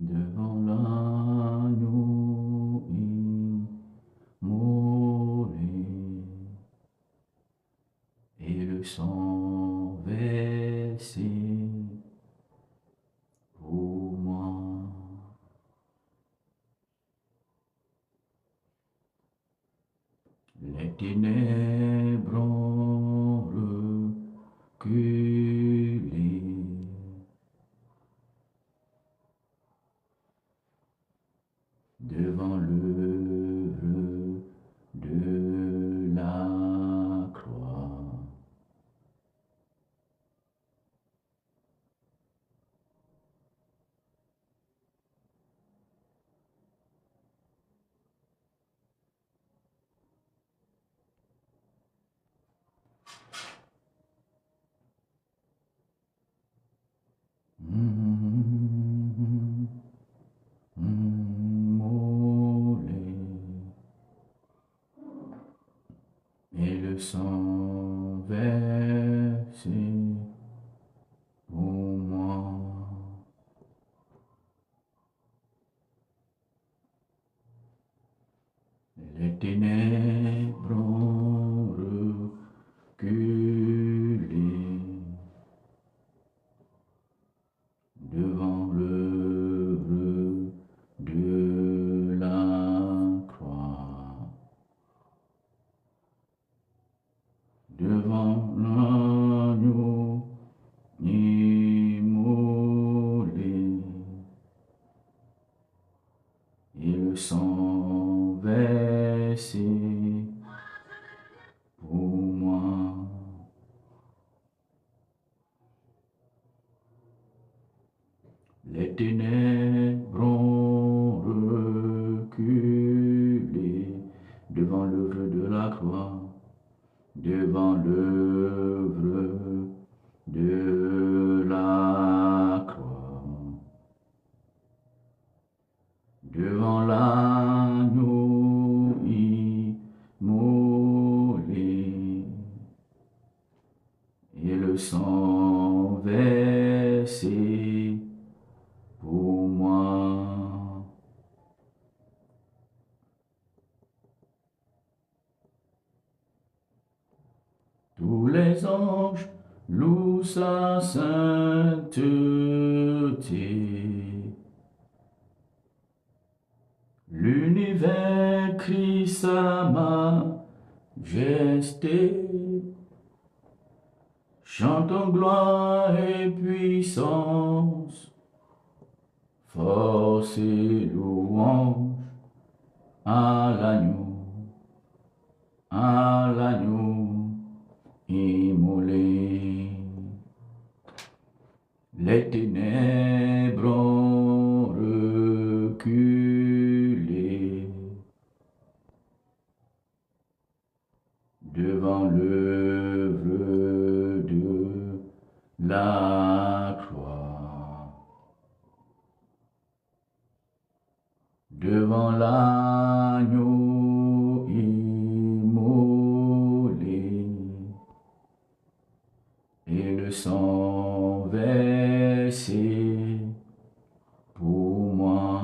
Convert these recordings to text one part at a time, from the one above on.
devant l'agneau immolé et le sang versé pour moi. Les ténèbres ont reculé devant l'œuvre de la croix. Immolé et le sang versé pour moi. Les ténèbres ont reculé devant l'œuvre de la croix, devant l'agneau immolé et le sang versé pour moi. Les ténèbres ont reculé devant l'œuvre de la croix, devant l'œuvre de la croix, devant l'agneau immolé et le sang versé pour moi. Tous les anges louent sa sainteté. L'univers crie sa majesté. Chantons gloire et puissance, force et louange à l'agneau immolé. Les ténèbres ont reculé devant l'œuvre de la croix, devant l'agneau immolé et le sang versé pour moi.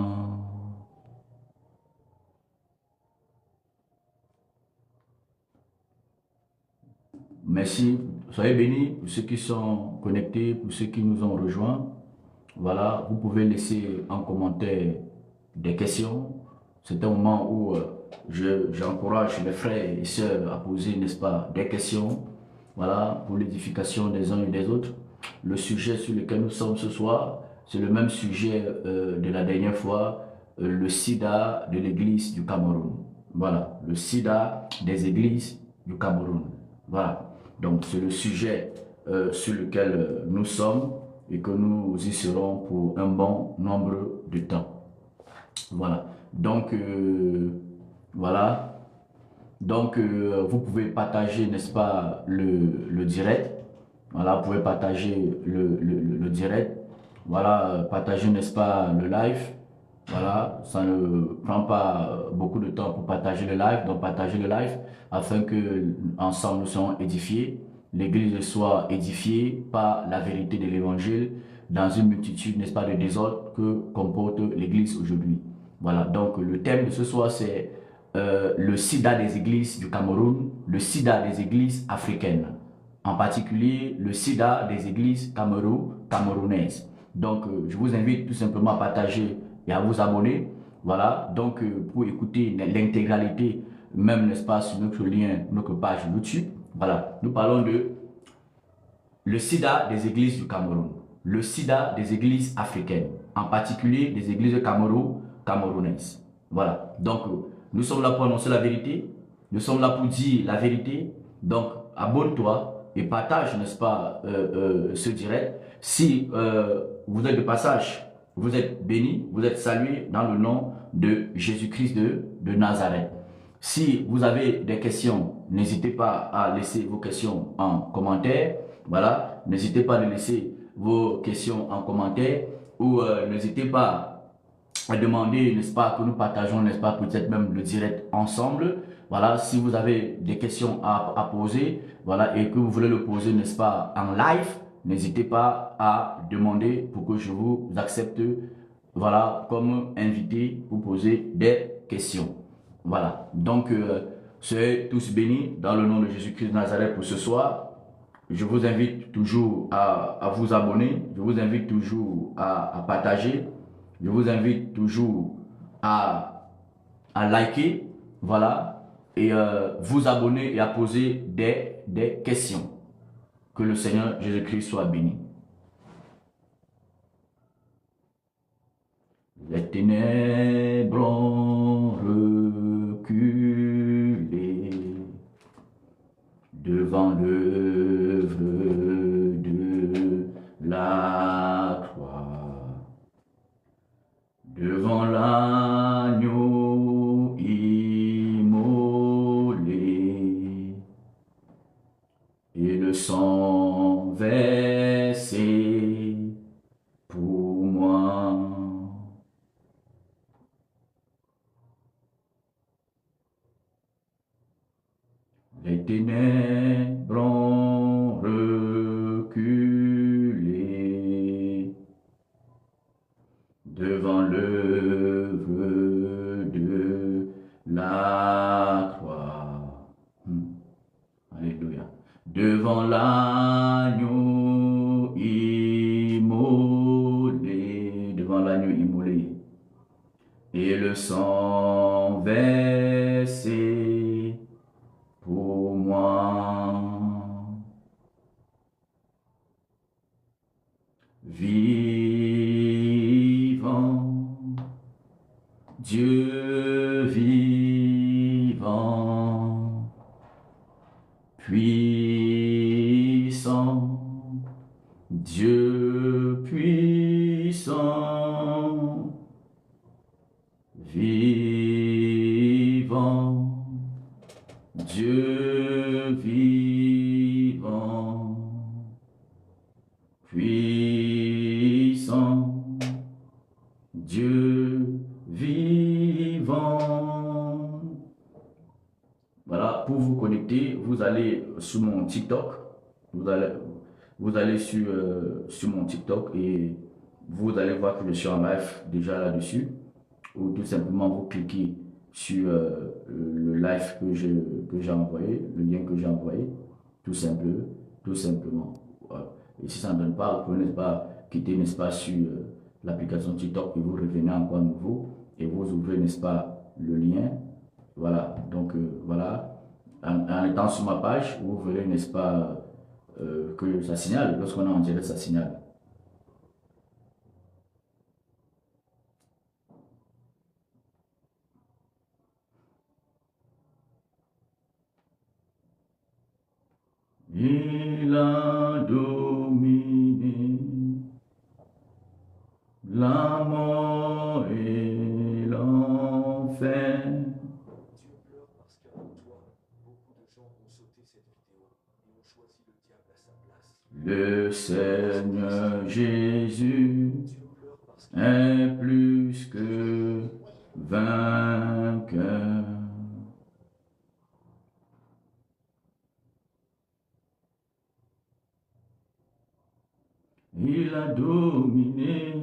Merci, soyez bénis pour ceux qui sont connectés, pour ceux qui nous ont rejoints. Voilà, vous pouvez laisser en commentaire des questions. C'est un moment où j'encourage les frères et sœurs à poser, n'est-ce pas, des questions. Voilà, pour l'édification des uns et des autres. Le sujet sur lequel nous sommes ce soir, c'est le même sujet de la dernière fois, le sida de l'église du Cameroun. Voilà, le sida des églises du Cameroun. Voilà, donc c'est le sujet sur lequel nous sommes et que nous y serons pour un bon nombre de temps. Voilà, donc voilà. Donc, vous pouvez partager, n'est-ce pas, le direct. Voilà, vous pouvez partager le direct. Voilà, partager, n'est-ce pas, le live. Voilà, ça ne prend pas beaucoup de temps pour partager le live. Donc, partagez le live afin que ensemble nous soyons édifiés. L'Église soit édifiée par la vérité de l'Évangile. dans une multitude, n'est-ce pas, de désordre que comporte l'Église aujourd'hui. Voilà, donc le thème de ce soir, c'est le sida des églises du Cameroun, le sida des églises africaines, en particulier le sida des églises camerounaises. Donc, je vous invite tout simplement à partager et à vous abonner. Voilà, donc pour écouter l'intégralité, même, n'est-ce pas, sur notre lien, notre page YouTube. Voilà, nous parlons de le sida des églises du Cameroun, le sida des églises africaines, en particulier des églises camerounaises. Voilà, donc nous sommes là pour annoncer la vérité, nous sommes là pour dire la vérité. Donc abonne-toi et partage, n'est-ce pas, ce direct. Si vous êtes de passage, vous êtes béni, vous êtes salué dans le nom de Jésus-Christ de Nazareth. Si vous avez des questions, n'hésitez pas à laisser vos questions en commentaire. Voilà, n'hésitez pas à laisser vos questions en commentaire ou n'hésitez pas à demander, n'est-ce pas, que nous partageons, n'est-ce pas, peut-être même le direct ensemble. Voilà, si vous avez des questions à poser, voilà, et que vous voulez le poser, n'est-ce pas, en live, n'hésitez pas à demander pour que je vous accepte, voilà, comme invité pour poser des questions. Voilà, donc, soyez tous bénis dans le nom de Jésus-Christ de Nazareth pour ce soir. Je vous invite toujours à vous abonner, je vous invite toujours à partager, je vous invite toujours à liker, voilà, et vous abonner et à poser des questions. Que le Seigneur Jésus-Christ soit béni. Les ténèbres ont reculé devant l'œuvre de la croix, devant l'agneau immolé et le sang versé pour moi. Les ténèbres ont reculé devant l'œuvre de la croix. Alléluia. Devant l'agneau immolé, devant l'agneau immolé, et le sang versé pour moi. Vivant, Dieu vivant, puissant, Dieu puissant, vivant, Dieu vivant, puissant, Dieu vivant. Voilà, pour vous connecter, vous allez sur mon TikTok, vous allez sur mon TikTok et vous allez voir que je suis en live déjà là-dessus, ou tout simplement vous cliquez sur le live que j'ai envoyé, le lien que j'ai envoyé, tout simplement. Voilà. Et si ça ne donne pas, vous pouvez pas quitter, n'est-ce pas, sur l'application TikTok et vous revenez encore à nouveau et vous ouvrez, n'est-ce pas, le lien. Voilà, donc voilà, en étant sur ma page, vous verrez, n'est-ce pas, que ça signale, lorsqu'on est en direct, ça signale. Il a dominé la mort et l'enfer. Le Seigneur Jésus est plus que vainqueur. Il il a dominé.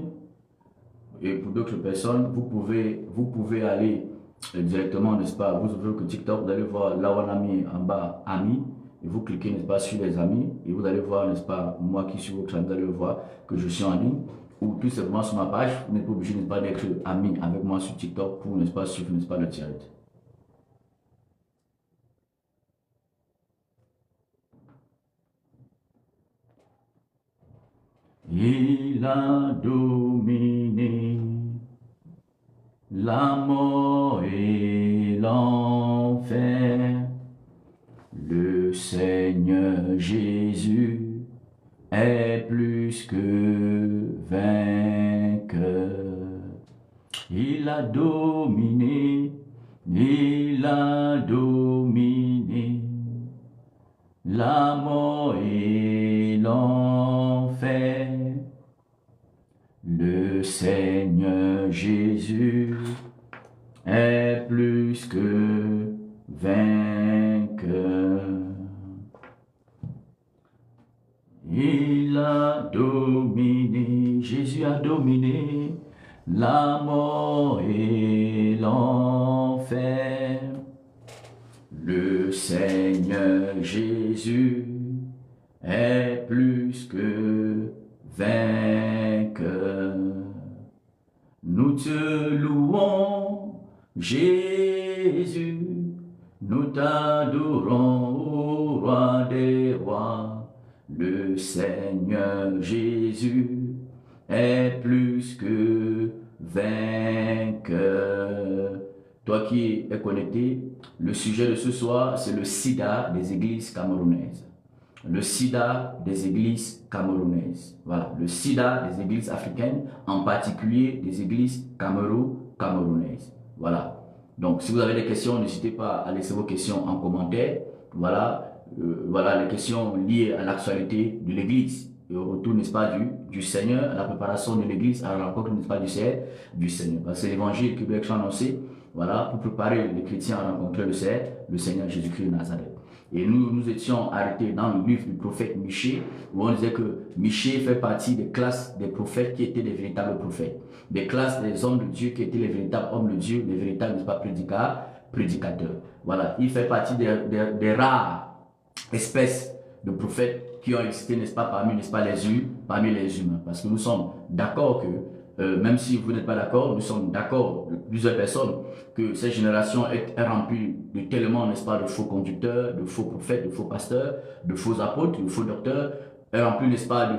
Et pour d'autres personnes, vous pouvez aller directement, n'est-ce pas, vous ouvrez que TikTok, vous allez voir là où on a mis en bas amis, et vous cliquez, n'est-ce pas, sur les amis, et vous allez voir, n'est-ce pas, moi qui suis votre chaîne, vous allez voir que je suis en ligne, ou tout simplement sur ma page, vous n'êtes pas obligé, n'est-ce pas, d'être ami avec moi sur TikTok pour, n'est-ce pas, suivre, n'est-ce pas, le direct. Il a dominé la mort et l'enfer. Le Seigneur Jésus est plus que vainqueur. Il a dominé la mort et l'enfer. Le Seigneur Jésus est plus que vainqueur. Il a dominé, Jésus a dominé la mort et l'enfer. Le Seigneur Jésus est plus que vainqueur. Nous te louons, Jésus, nous t'adorons, ô roi des rois. Le Seigneur Jésus est plus que vainqueur. Toi qui es connecté, le sujet de ce soir, c'est le sida des églises camerounaises. Le sida des églises camerounaises. Voilà, le sida des églises africaines, en particulier des églises camerounaises. Voilà. Donc, si vous avez des questions, n'hésitez pas à laisser vos questions en commentaire. Voilà, voilà les questions liées à l'actualité de l'église. Et au retour, n'est-ce pas, du Seigneur, à la préparation de l'église, à la rencontre, n'est-ce pas, du Seigneur. Parce que c'est l'évangile que Béac a annoncé, voilà, pour préparer les chrétiens à rencontrer le Seigneur Jésus-Christ de Nazareth. Et nous étions arrêtés dans le livre du prophète Michée, où on disait que Michée fait partie des classes des prophètes qui étaient des véritables prophètes. Des classes des hommes de Dieu qui étaient les véritables hommes de Dieu, les véritables, n'est-ce pas, prédicateurs. Voilà, il fait partie des rares espèces de prophètes qui ont existé, n'est-ce pas, parmi les humains. Parce que nous sommes d'accord que, même si vous n'êtes pas d'accord, nous sommes d'accord, plusieurs personnes, que cette génération est remplie de tellement, n'est-ce pas, de faux conducteurs, de faux prophètes, de faux pasteurs, de faux apôtres, de faux docteurs, est remplie, n'est-ce pas,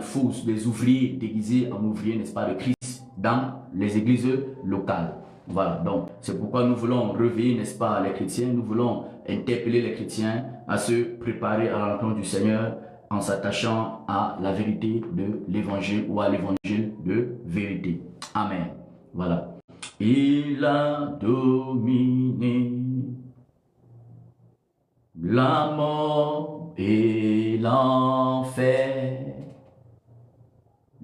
des ouvriers déguisés en ouvriers, n'est-ce pas, de Christ dans les églises locales. Voilà, donc c'est pourquoi nous voulons réveiller, n'est-ce pas, les chrétiens, nous voulons interpeller les chrétiens à se préparer à la rencontre du Seigneur en s'attachant à la vérité de l'évangile ou à l'évangile de vérité. Amen. Voilà. Il a dominé la mort et l'enfer.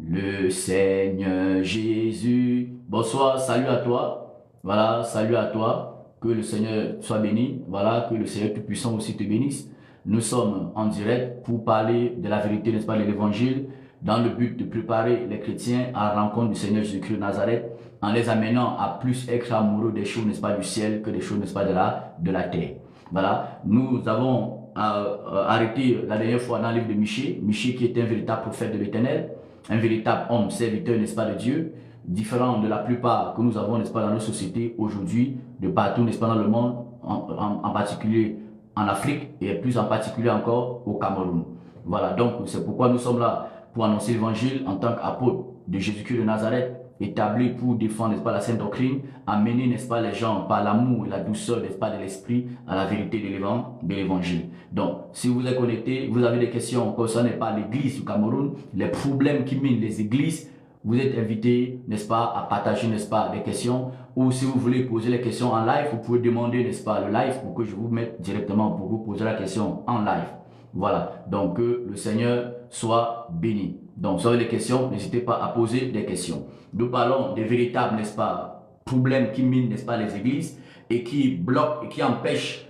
Le Seigneur Jésus. Bonsoir, salut à toi. Voilà, salut à toi. Que le Seigneur soit béni. Voilà, que le Seigneur Tout-Puissant aussi te bénisse. Nous sommes en direct pour parler de la vérité, n'est-ce pas, de l'évangile, dans le but de préparer les chrétiens à la rencontre du Seigneur Jésus-Christ de Nazareth, en les amenant à plus être amoureux des choses, n'est-ce pas, du ciel que des choses, n'est-ce pas, de la terre. Voilà, nous avons arrêté la dernière fois dans le livre de Michée, Michée qui est un véritable prophète de l'Éternel, un véritable homme serviteur, n'est-ce pas, de Dieu, différent de la plupart que nous avons, n'est-ce pas, dans nos sociétés aujourd'hui, de partout, n'est-ce pas, dans le monde, en particulier en Afrique et plus en particulier encore au Cameroun. Voilà, donc c'est pourquoi nous sommes là pour annoncer l'évangile en tant qu'apôtre de Jésus-Christ de Nazareth, établi pour défendre, n'est-ce pas, la sainte doctrine, amener, n'est-ce pas, les gens par l'amour et la douceur, n'est-ce pas, de l'esprit à la vérité de l'évangile. Donc, si vous êtes connecté, vous avez des questions concernant pas l'église du Cameroun, les problèmes qui minent les églises, vous êtes invité, n'est-ce pas, à partager, n'est-ce pas, des questions. Ou si vous voulez poser les questions en live, vous pouvez demander, n'est-ce pas, le live pour que je vous mette directement pour vous poser la question en live. Voilà, donc que le Seigneur soit béni. Donc, si vous avez des questions, n'hésitez pas à poser des questions. Nous parlons des véritables, n'est-ce pas, problèmes qui minent, n'est-ce pas, les églises et qui bloquent et qui empêchent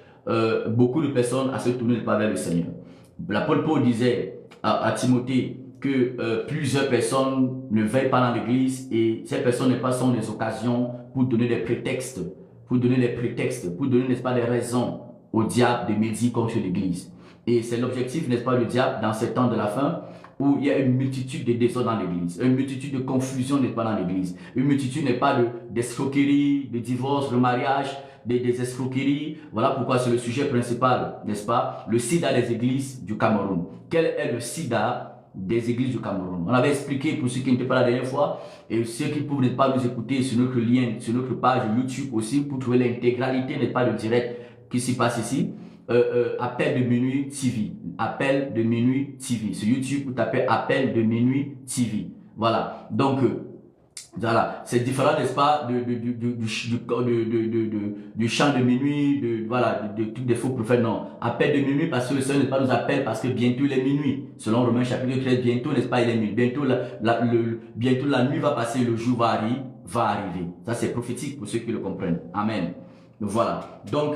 beaucoup de personnes à se tourner vers le Seigneur. L'apôtre Paul disait à Timothée, que plusieurs personnes ne veillent pas dans l'église et ces personnes n'est pas sont des occasions pour donner des prétextes, pour donner n'est-ce pas, des raisons au diable de médire contre l'église. Et c'est l'objectif, n'est-ce pas, du diable dans ces temps de la fin où il y a une multitude de désordres dans l'église, une multitude de confusion, n'est-ce pas, dans l'église, une multitude, n'est pas, d'escroqueries, de divorces, de mariages, des escroqueries. Voilà pourquoi c'est le sujet principal, n'est-ce pas, le sida des églises du Cameroun. Quel est le sida des églises du Cameroun? On avait expliqué pour ceux qui n'étaient pas la dernière fois et ceux qui ne pouvaient pas nous écouter sur notre lien, sur notre page YouTube aussi pour trouver l'intégralité, n'est pas, le direct qui s'y passe ici. Appel de minuit TV, appel de minuit TV sur YouTube, vous tapez appel de minuit TV. Voilà, donc voilà, c'est différent, n'est-ce pas, du chant de minuit, voilà, de tous des faux prophètes. Non, appel de minuit parce que le Seigneur, n'est pas, nous appelle parce que bientôt il est minuit. Selon Romains chapitre 13, bientôt, n'est-ce pas, il est minuit. Bientôt bientôt la nuit va passer, le jour va arriver. Ça c'est prophétique pour ceux qui le comprennent. Amen. Voilà, donc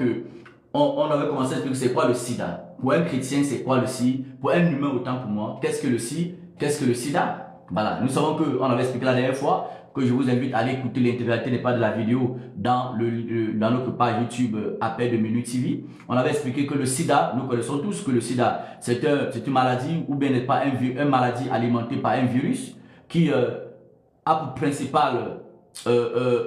on avait commencé à expliquer c'est quoi le sida. Pour un chrétien, c'est quoi le sida? Pour un humain, autant pour moi, qu'est-ce que le sida? Qu'est-ce que le sida? Voilà, nous savons qu'on avait expliqué la dernière fois, que je vous invite à aller écouter l'intégralité, n'est pas, de la vidéo dans notre page YouTube Appel de Minuit TV. On avait expliqué que le sida, nous connaissons tous que le sida, c'est une maladie, ou bien n'est pas une maladie alimentée par un virus qui a pour principal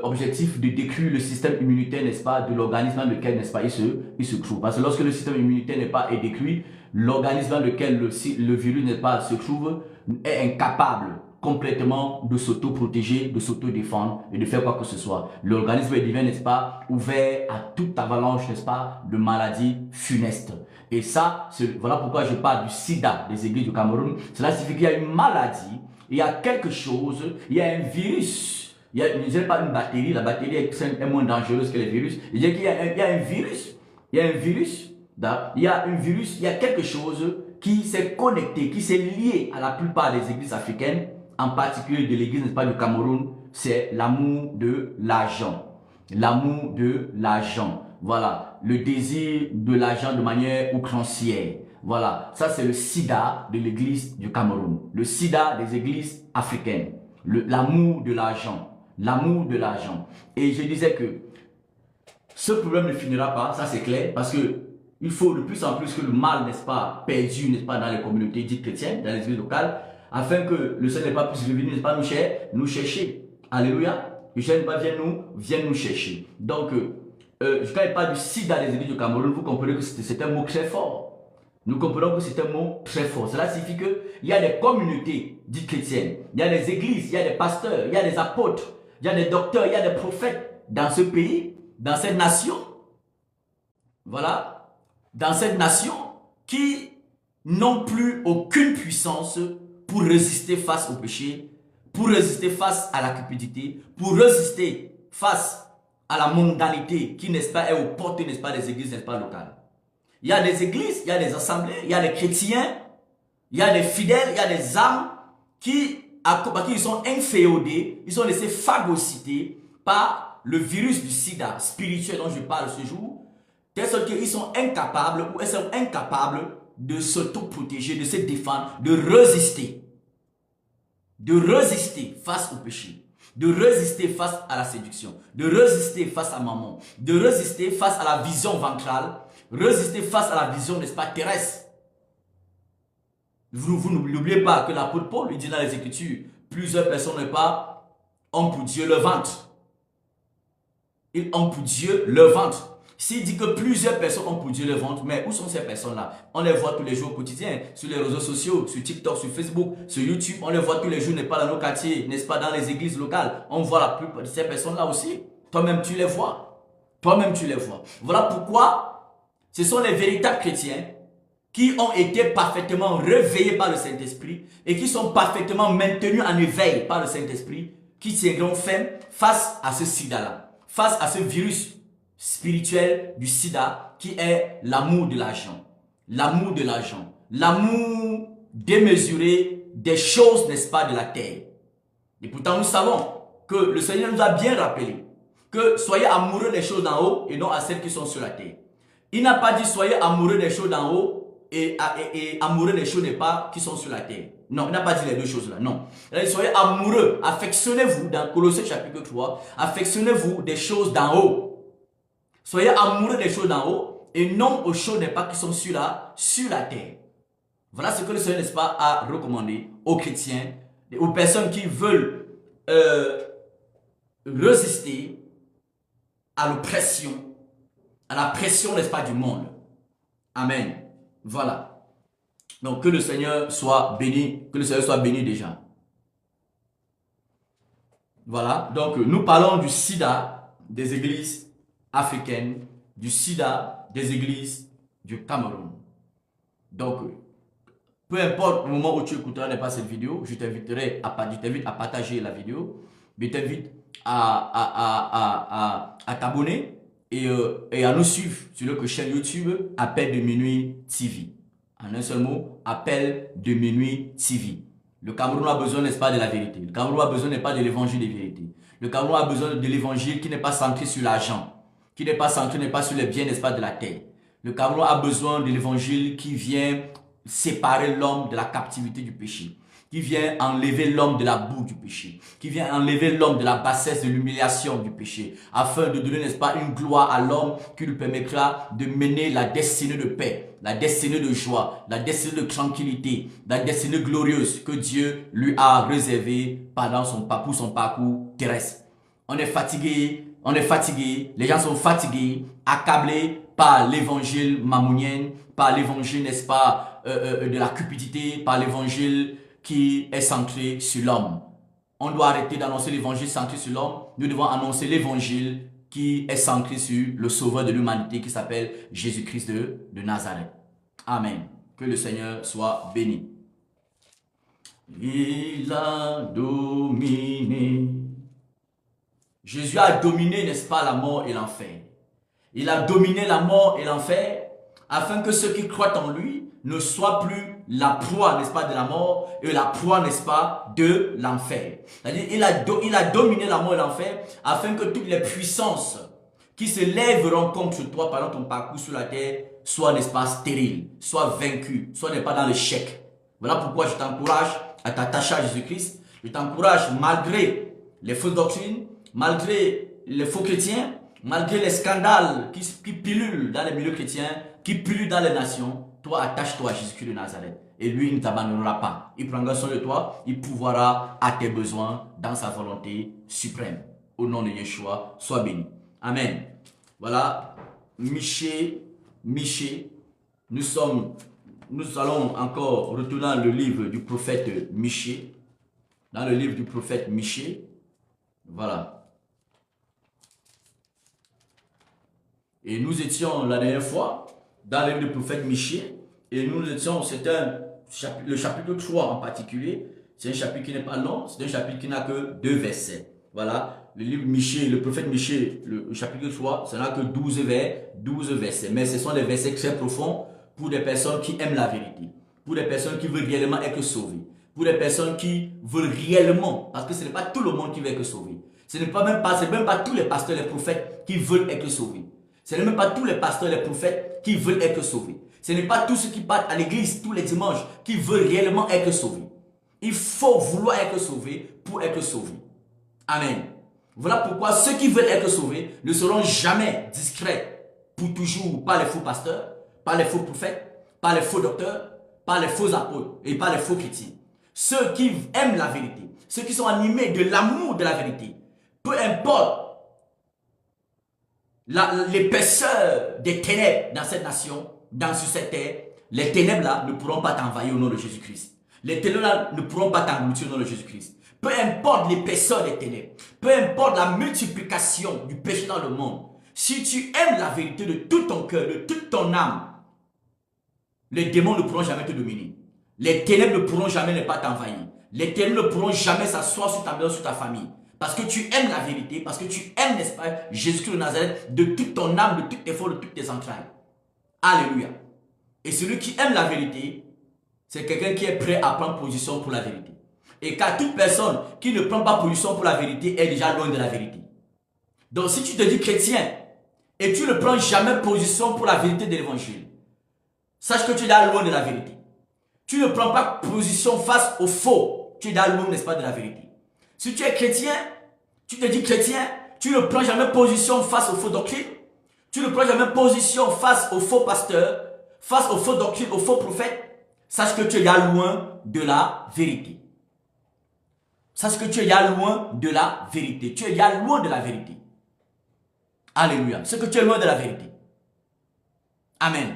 objectif de détruire le système immunitaire, n'est-ce pas, de l'organisme dans lequel, n'est-ce pas, il se trouve. Parce que lorsque le système immunitaire n'est pas détruit, l'organisme dans lequel le virus, n'est pas, se trouve est incapable complètement de s'auto-protéger, de s'auto-défendre et de faire quoi que ce soit. L'organisme devient, n'est-ce pas, ouvert à toute avalanche, n'est-ce pas, de maladies funestes. Et ça, voilà pourquoi je parle du sida des églises du Cameroun. Cela signifie qu'il y a une maladie, il y a quelque chose, il y a un virus. Il n'y a pas une bactérie, la bactérie est moins dangereuse que les virus. Il y a un virus, il y a quelque chose qui s'est connecté, qui s'est lié à la plupart des églises africaines, en particulier de l'église, n'est-ce pas, du Cameroun, c'est l'amour de l'argent. L'amour de l'argent. Voilà, le désir de l'argent de manière outrancière. Voilà, ça c'est le sida de l'église du Cameroun. Le sida des églises africaines. L'amour de l'argent. L'amour de l'argent. Et je disais que ce problème ne finira pas, ça c'est clair, parce que il faut de plus en plus que le mal, n'est-ce pas, perdu, n'est-ce pas, dans les communautés dites chrétiennes, dans les églises locales, afin que le Seigneur n'est pas puisse revenir, n'est-ce pas, nous chercher. Alléluia. Le Seigneur vienne nous chercher. Donc, quand il parle du sida des églises du Cameroun, vous comprenez que c'est un mot très fort. Nous comprenons que c'est un mot très fort. Cela signifie qu'il y a des communautés dites chrétiennes, il y a des églises, il y a des pasteurs, il y a des apôtres, il y a des docteurs, il y a des prophètes dans ce pays, dans cette nation. Voilà, dans cette nation qui n'ont plus aucune puissance pour résister face au péché, pour résister face à la cupidité, pour résister face à la mondanité qui, n'est-ce pas, est aux portes, n'est-ce pas, des églises, n'est-ce pas, locales. Il y a des églises, il y a des assemblées, il y a des chrétiens, il y a des fidèles, il y a des âmes qui sont inféodés, ils sont laissés phagocytés par le virus du sida spirituel dont je parle ce jour, telle sorte qu'ils sont incapables ou elles sont incapables de s'auto-protéger, de se défendre, de résister face au péché, de résister face à la séduction, de résister face à maman, de résister face à la vision ventrale, résister face à la vision, n'est-ce pas, terrestre. Vous n'oubliez pas que l'apôtre Paul lui dit dans les Écritures, plusieurs personnes, n'est pas, ont pour Dieu le ventre. Ils ont pour Dieu le ventre. S'il dit que plusieurs personnes ont pour Dieu le ventre, mais où sont ces personnes-là? On les voit tous les jours au quotidien, sur les réseaux sociaux, sur TikTok, sur Facebook, sur YouTube. On les voit tous les jours, n'est pas, dans nos quartiers, n'est-ce pas, dans les églises locales. On voit la plupart de ces personnes-là aussi. Toi-même, tu les vois. Toi-même, tu les vois. Voilà pourquoi ce sont les véritables chrétiens qui ont été parfaitement réveillés par le Saint-Esprit et qui sont parfaitement maintenus en éveil par le Saint-Esprit, qui tiendront ferme face à ce sida-là, face à ce virus spirituel du sida qui est l'amour de l'argent. L'amour de l'argent. L'amour démesuré des choses, n'est-ce pas, de la terre. Et pourtant, nous savons que le Seigneur nous a bien rappelé que soyez amoureux des choses d'en haut et non à celles qui sont sur la terre. Il n'a pas dit soyez amoureux des choses d'en haut et amoureux des choses n'est pas qui sont sur la terre. Non, il n'a pas dit les deux choses là, non. Il a dit, soyez amoureux, affectionnez-vous, dans Colossiens chapitre 3, affectionnez-vous des choses d'en haut. Soyez amoureux des choses d'en haut et non aux choses n'est pas qui sont sur la terre. Voilà ce que le Seigneur, n'est-ce pas, a recommandé aux chrétiens, aux personnes qui veulent résister à l'oppression, à la pression, n'est-ce pas, du monde. Amen. Voilà. Donc, que le Seigneur soit béni, que le Seigneur soit béni déjà. Voilà. Donc, nous parlons du sida des églises africaines, du sida des églises du Cameroun. Donc, peu importe le moment où tu écouteras pas cette vidéo, je t'invite à partager la vidéo, je t'invite à t'abonner et à nous suivre sur notre chaîne YouTube Appel de Minuit TV. En un seul mot, Appel de Minuit TV. Le Cameroun a besoin, n'est-ce pas, de la vérité. Le Cameroun a besoin, n'est pas, de l'évangile des vérités. Le Cameroun a besoin de l'évangile qui n'est pas centré sur l'argent, qui n'est pas centré, n'est pas sur les biens, n'est-ce pas, de la terre. Le Cameroun a besoin de l'évangile qui vient séparer l'homme de la captivité du péché, qui vient enlever l'homme de la boue du péché, qui vient enlever l'homme de la bassesse, de l'humiliation du péché, afin de donner, n'est-ce pas, une gloire à l'homme qui lui permettra de mener la destinée de paix, la destinée de joie, la destinée de tranquillité, la destinée glorieuse que Dieu lui a réservée pendant pour son parcours terrestre. On est fatigué, les gens sont fatigués, accablés par l'évangile mamounien, par l'évangile, n'est-ce pas, de la cupidité, par l'évangile qui est centré sur l'homme. On doit arrêter d'annoncer l'évangile centré sur l'homme. Nous devons annoncer l'évangile qui est centré sur le sauveur de l'humanité qui s'appelle Jésus-Christ de Nazareth. Amen. Que le Seigneur soit béni. Il a dominé. Jésus a dominé, n'est-ce pas, la mort et l'enfer. Il a dominé la mort et l'enfer afin que ceux qui croient en lui ne soient plus la proie, n'est-ce pas, de la mort et la proie, n'est-ce pas, de l'enfer. C'est-à-dire, il a dominé la mort et l'enfer afin que toutes les puissances qui se lèveront contre toi pendant ton parcours sur la terre soient, n'est-ce pas, stériles, soient vaincues, soient, n'est pas, dans l'échec. Voilà pourquoi je t'encourage à t'attacher à Jésus-Christ. Je t'encourage, malgré les fausses doctrines, malgré les faux chrétiens, malgré les scandales qui pilulent dans les milieux chrétiens, qui pullulent dans les nations, toi, attache-toi à Jésus-Christ de Nazareth. Et lui, il ne t'abandonnera pas. Il prendra soin de toi. Il pourvoira à tes besoins dans sa volonté suprême. Au nom de Yeshua, sois béni. Amen. Voilà. Michée. Nous allons encore retourner dans le livre du prophète Michée. Dans le livre du prophète Michée. Voilà. Et nous étions la dernière fois dans le livre du prophète Michée, et nous étions, le chapitre 3 en particulier, c'est un chapitre qui n'est pas long, c'est un chapitre qui n'a que 2 versets. Voilà, le livre Michée, le prophète Michée, le chapitre 3, ça n'a que 12 versets, mais ce sont des versets très profonds pour des personnes qui aiment la vérité, pour des personnes qui veulent réellement être sauvées, pour des personnes qui veulent réellement, parce que ce n'est pas tout le monde qui veut être sauvé, ce n'est même pas tous les pasteurs, les prophètes qui veulent être sauvés. Ce n'est même pas tous les pasteurs, les prophètes qui veulent être sauvés. Ce n'est pas tous ceux qui partent à l'église tous les dimanches qui veulent réellement être sauvés. Il faut vouloir être sauvé pour être sauvé. Amen. Voilà pourquoi ceux qui veulent être sauvés ne seront jamais discrets pour toujours par les faux pasteurs, par les faux prophètes, par les faux docteurs, par les faux apôtres et par les faux chrétiens. Ceux qui aiment la vérité, ceux qui sont animés de l'amour de la vérité, peu importe l'épaisseur des ténèbres dans cette nation, sur cette terre, les ténèbres là ne pourront pas t'envahir au nom de Jésus-Christ. Les ténèbres là ne pourront pas t'engloutir au nom de Jésus-Christ. Peu importe l'épaisseur des ténèbres, peu importe la multiplication du péché dans le monde, si tu aimes la vérité de tout ton cœur, de toute ton âme, les démons ne pourront jamais te dominer. Les ténèbres ne pourront jamais ne pas t'envahir. Les ténèbres ne pourront jamais s'asseoir sur ta maison, sur ta famille. Parce que tu aimes la vérité, parce que tu aimes, n'est-ce pas, Jésus-Christ de Nazareth, de toute ton âme, de toutes tes forces, de toutes tes entrailles. Alléluia. Et celui qui aime la vérité, c'est quelqu'un qui est prêt à prendre position pour la vérité. Et car toute personne qui ne prend pas position pour la vérité est déjà loin de la vérité. Donc si tu te dis chrétien et tu ne prends jamais position pour la vérité de l'évangile, Sache que tu es déjà loin de la vérité. Tu ne prends pas position face au faux. Tu es déjà loin, n'est-ce pas, de la vérité. Si tu es chrétien, tu te dis chrétien, tu ne prends jamais position face aux faux doctrines. Tu ne prends jamais position face aux faux pasteurs, face aux faux doctrines, aux faux prophètes. Sache que tu es déjà loin de la vérité. Sache que tu es déjà loin de la vérité. Tu es déjà loin de la vérité. Alléluia. C'est que tu es loin de la vérité. Amen.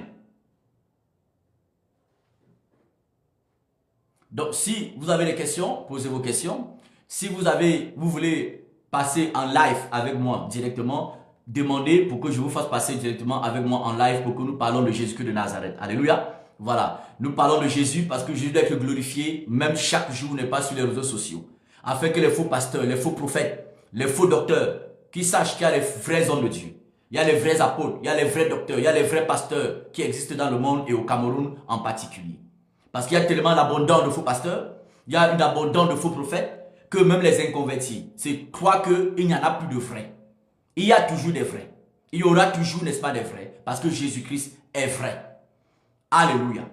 Donc, si vous avez des questions, posez vos questions. Si vous voulez passer en live avec moi directement, demandez pour que je vous fasse passer directement avec moi en live pour que nous parlons de Jésus-Christ de Nazareth. Alléluia. Voilà. Nous parlons de Jésus parce que Jésus doit être glorifié, même chaque jour n'est pas sur les réseaux sociaux. Afin que les faux pasteurs, les faux prophètes, les faux docteurs, qui sachent qu'il y a les vrais hommes de Dieu. Il y a les vrais apôtres, il y a les vrais docteurs, il y a les vrais pasteurs qui existent dans le monde et au Cameroun en particulier. Parce qu'il y a tellement d'abondance de faux pasteurs, il y a une abondance de faux prophètes, que même les inconvertis croient qu'il n'y en a plus de vrais. Il y a toujours des vrais. Il y aura toujours, n'est-ce pas, des vrais. Parce que Jésus-Christ est vrai. Alléluia.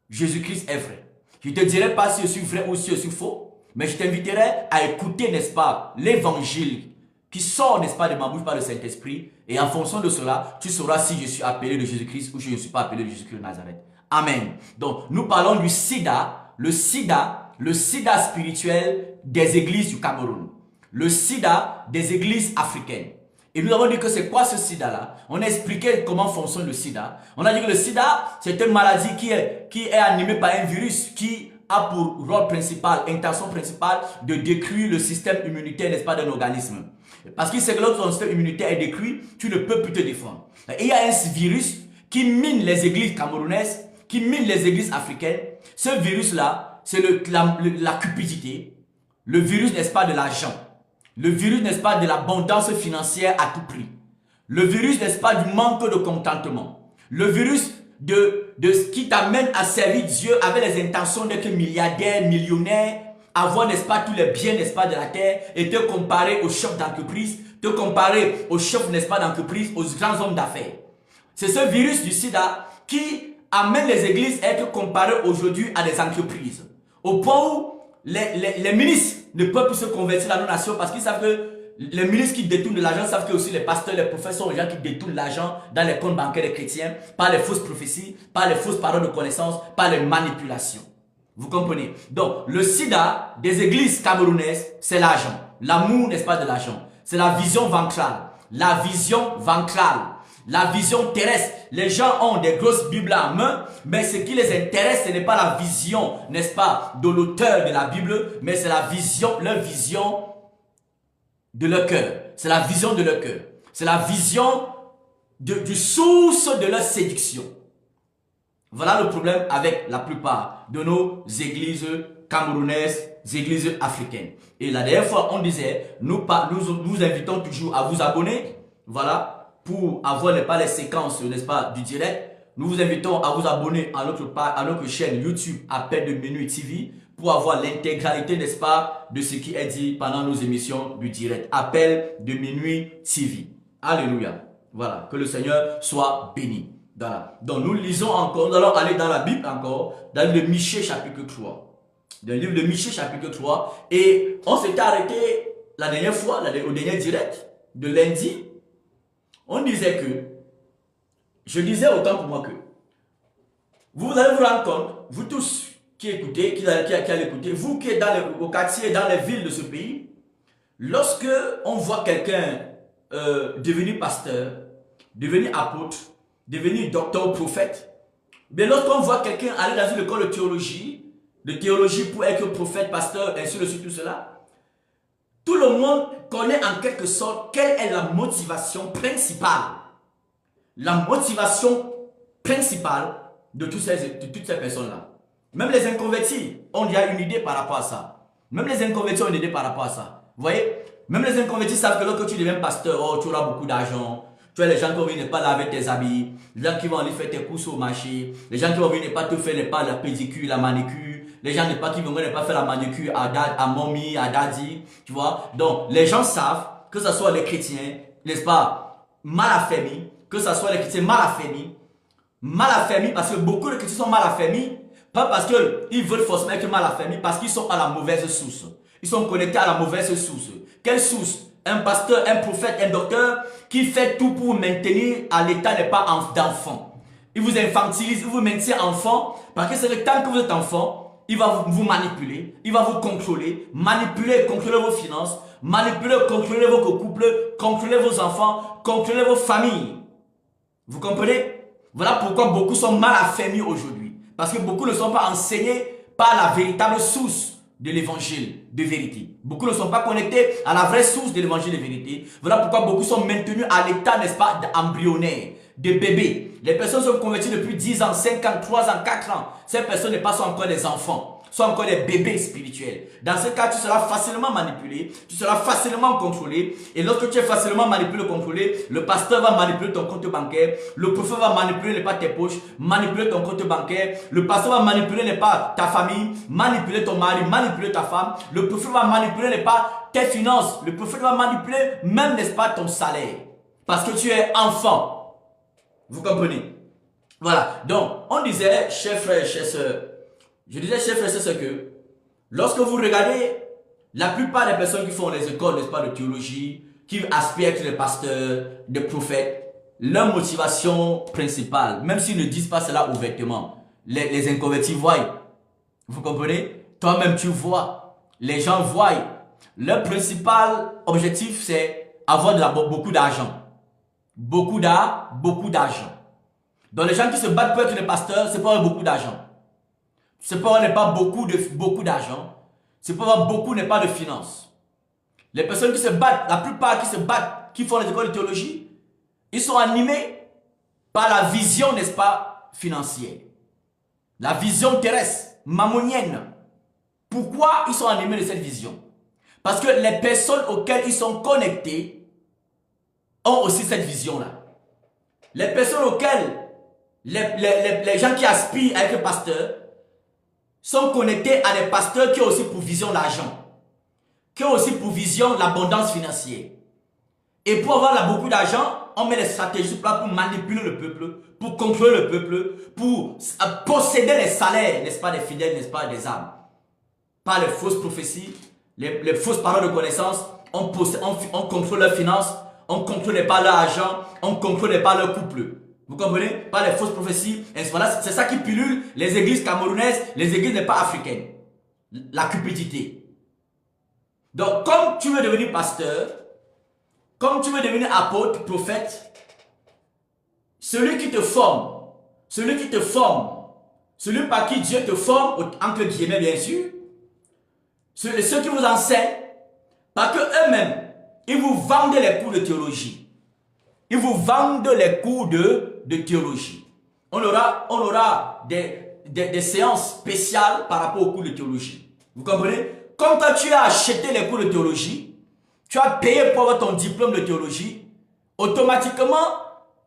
Jésus-Christ est vrai. Je ne te dirai pas si je suis vrai ou si je suis faux, mais je t'inviterai à écouter, n'est-ce pas, l'évangile qui sort, n'est-ce pas, de ma bouche par le Saint-Esprit. Et en fonction de cela, tu sauras si je suis appelé de Jésus-Christ ou si je ne suis pas appelé de Jésus-Christ de Nazareth. Amen. Donc, nous parlons du sida, le sida spirituel des églises du Cameroun. Le sida des églises africaines. Et nous avons dit que c'est quoi ce sida-là? On a expliqué comment fonctionne le sida. On a dit que le sida, c'est une maladie qui est animée par un virus qui a pour rôle principal, intention principale de détruire le système immunitaire, n'est-ce pas, d'un organisme. Parce que c'est que lorsque ton système immunitaire est détruit, tu ne peux plus te défendre. Et il y a un virus qui mine les églises camerounaises, qui mine les églises africaines. Ce virus-là, c'est la cupidité. Le virus, n'est-ce pas, de l'argent. Le virus, n'est-ce pas, de l'abondance financière à tout prix. Le virus, n'est-ce pas, du manque de contentement. Le virus de ce qui t'amène à servir Dieu avec les intentions d'être milliardaire, millionnaire, avoir, n'est-ce pas, tous les biens, n'est-ce pas, de la terre et te comparer aux chefs d'entreprise, te comparer aux chefs, n'est-ce pas, d'entreprise, aux grands hommes d'affaires. C'est ce virus du sida qui amène les églises à être comparées aujourd'hui à des entreprises. Au point où les ministres ne peuvent plus se convertir dans nos nations parce qu'ils savent que les ministres qui détournent de l'argent savent que aussi les pasteurs, les prophètes sont les gens qui détournent l'argent dans les comptes bancaires des chrétiens par les fausses prophéties, par les fausses paroles de connaissance, par les manipulations. Vous comprenez? Donc, le sida des églises camerounaises, c'est l'argent. L'amour, n'est-ce pas, de l'argent. C'est la vision ventrale. La vision ventrale. La vision terrestre. Les gens ont des grosses Bibles en main, mais ce qui les intéresse, ce n'est pas la vision, n'est-ce pas, de l'auteur de la Bible, mais c'est la vision, leur vision de leur cœur. C'est la vision de leur cœur. C'est la vision du source de leur séduction. Voilà le problème avec la plupart de nos églises camerounaises, églises africaines. Et la dernière fois, on disait, nous invitons toujours à vous abonner, voilà, pour avoir les séquences, n'est-ce pas, du direct. Nous vous invitons à vous abonner à notre chaîne YouTube Appel de Minuit TV pour avoir l'intégralité, n'est-ce pas, de ce qui est dit pendant nos émissions du direct. Appel de Minuit TV. Alléluia. Voilà, que le Seigneur soit béni. Voilà. Donc nous lisons encore, nous allons aller dans la Bible encore, dans le livre de Michée chapitre 3. Dans le livre de Michée chapitre 3. Et on s'était arrêté la dernière fois, au dernier direct de lundi. On disait que, je disais autant pour moi que, vous allez vous rendre compte, vous tous qui écoutez, qui allez écouter, vous qui êtes au quartier, dans les villes de ce pays, lorsque on voit quelqu'un devenir pasteur, devenir apôtre, devenir docteur ou prophète, mais lorsqu'on voit quelqu'un aller dans une école de théologie pour être prophète, pasteur, ainsi de suite, tout cela, tout le monde connaît en quelque sorte quelle est la motivation principale. La motivation principale de toutes ces personnes-là. Même les inconvertis ont déjà une idée par rapport à ça. Même les inconvertis ont une idée par rapport à ça. Vous voyez? Même les inconvertis savent que lorsque tu deviens pasteur, oh, tu auras beaucoup d'argent. Tu as les gens qui vont venir pas laver tes habits, les gens qui vont aller faire tes courses au marché, les gens qui vont venir pas te faire pas la pédicure, la manicure, les gens qui vont venir pas faire la manicure à mommy, à daddy, tu vois. Donc, les gens savent que ce soit les chrétiens, n'est-ce pas, mal affermis, que ce soit les chrétiens mal affermis, Mal affermis, parce que beaucoup de chrétiens sont mal affermis, pas parce qu'ils veulent forcément être mal affermis, parce qu'ils sont à la mauvaise source. Ils sont connectés à la mauvaise source. Quelle source? Un pasteur, un prophète, un docteur qui fait tout pour maintenir à l'état n'est pas d'enfant. Il vous infantilise, il vous maintient enfant, parce que c'est le temps que vous êtes enfant, il va vous manipuler, il va vous contrôler, manipuler, contrôler vos finances, manipuler, contrôler vos couples, contrôler vos enfants, contrôler vos familles. Vous comprenez? Voilà pourquoi beaucoup sont mal affermis aujourd'hui. Parce que beaucoup ne sont pas enseignés par la véritable source de l'évangile de vérité. Beaucoup ne sont pas connectés à la vraie source de l'évangile de vérité. Voilà pourquoi beaucoup sont maintenus à l'état, n'est-ce pas, d'embryonnaire, de bébé. Les personnes sont converties depuis 10 ans, 5 ans, 3 ans, 4 ans. Ces personnes ne sont pas encore des enfants, sont encore des bébés spirituels. Dans ce cas, tu seras facilement manipulé, tu seras facilement contrôlé. Et lorsque tu es facilement manipulé ou contrôlé, le pasteur va manipuler ton compte bancaire, le prophète va manipuler pas tes poches, manipuler ton compte bancaire, le pasteur va manipuler pas ta famille, manipuler ton mari, manipuler ta femme, le prophète va manipuler pas tes finances, le prophète va manipuler même, n'est-ce pas, ton salaire. Parce que tu es enfant. Vous comprenez? Voilà. Donc, on disait, chers frères, chers sœurs, je disais, chers frères, c'est que lorsque vous regardez la plupart des personnes qui font les écoles, n'est-ce pas, de théologie, qui aspirent à être des pasteurs, des prophètes, leur motivation principale, même s'ils ne disent pas cela ouvertement, les inconvertis voient. Vous comprenez? Toi-même, tu vois. Les gens voient. Leur principal objectif, c'est avoir beaucoup d'argent. Beaucoup d'argent. Donc, les gens qui se battent pour être des pasteurs, c'est pour avoir beaucoup d'argent. C'est pour avoir pas beaucoup d'argent. C'est pour avoir beaucoup n'est pas de finances. Les personnes qui se battent, la plupart qui se battent, qui font les écoles de théologie, ils sont animés par la vision, n'est-ce pas, financière. La vision terrestre, mammonienne. Pourquoi ils sont animés de cette vision? Parce que les personnes auxquelles ils sont connectés ont aussi cette vision-là. Les personnes auxquelles les gens qui aspirent à être pasteurs sont connectés à des pasteurs qui ont aussi pour vision l'argent, qui ont aussi pour vision l'abondance financière. Et pour avoir beaucoup d'argent, on met des stratégies pour manipuler le peuple, pour contrôler le peuple, pour posséder les salaires, n'est-ce pas, des fidèles, n'est-ce pas, des âmes. Par les fausses prophéties, les fausses paroles de connaissance, on contrôle leurs finances, on ne contrôle pas leur argent, on ne contrôle pas leur couple. Vous comprenez? Par les fausses prophéties. Voilà, c'est ça qui pilule les églises camerounaises, les églises n'est pas africaines. La cupidité. Donc, comme tu veux devenir pasteur, comme tu veux devenir apôtre, prophète, celui qui te forme, celui par qui Dieu te forme, entre guillemets bien sûr, ceux qui vous enseignent, parce que eux-mêmes, ils vous vendent les cours de théologie. Ils vous vendent les cours de théologie. On aura des séances spéciales par rapport aux cours de théologie. Vous comprenez? Comme quand tu as acheté les cours de théologie, tu as payé pour avoir ton diplôme de théologie, automatiquement,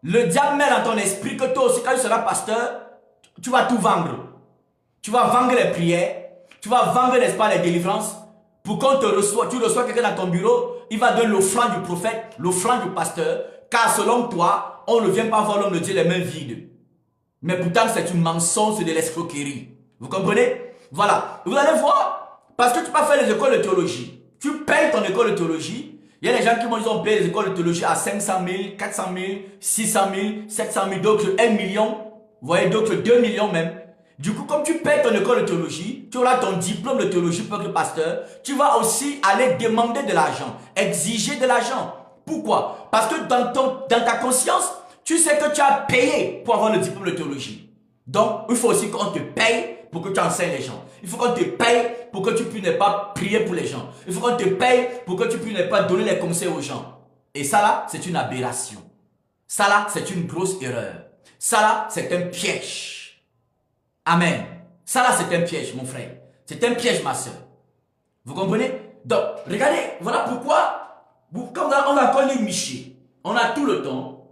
le diable met dans ton esprit que toi aussi, quand tu seras pasteur, tu vas tout vendre. Tu vas vendre les prières, tu vas vendre, n'est-ce pas, les délivrances, pour qu'on te reçoive, tu reçois quelqu'un dans ton bureau, il va donner l'offrande du prophète, l'offrande du pasteur, car selon toi, on ne vient pas voir l'homme de Dieu les mains vides. Mais pourtant, c'est une mensonge, c'est de l'escroquerie. Vous comprenez? Voilà. Vous allez voir, parce que tu peux faire les écoles de théologie. Tu payes ton école de théologie. Il y a des gens qui vont, ils ont payé les écoles de théologie à 500 000, 400 000, 600 000, 700 000, d'autres 1 million. Vous voyez, d'autres 2 millions même. Du coup, comme tu payes ton école de théologie, tu auras ton diplôme de théologie pour être pasteur, tu vas aussi aller demander de l'argent, exiger de l'argent. Pourquoi? Parce que dans ta conscience, tu sais que tu as payé pour avoir le diplôme de théologie. Donc, il faut aussi qu'on te paye pour que tu enseignes les gens. Il faut qu'on te paye pour que tu puisses ne pas prier pour les gens. Il faut qu'on te paye pour que tu puisses ne pas donner les conseils aux gens. Et ça là, c'est une aberration. Ça là, c'est une grosse erreur. Ça là, c'est un piège. Amen. Ça là, c'est un piège, mon frère. C'est un piège, ma soeur. Vous comprenez? Donc, regardez, voilà pourquoi, quand on a connu Miché, on a tout le temps,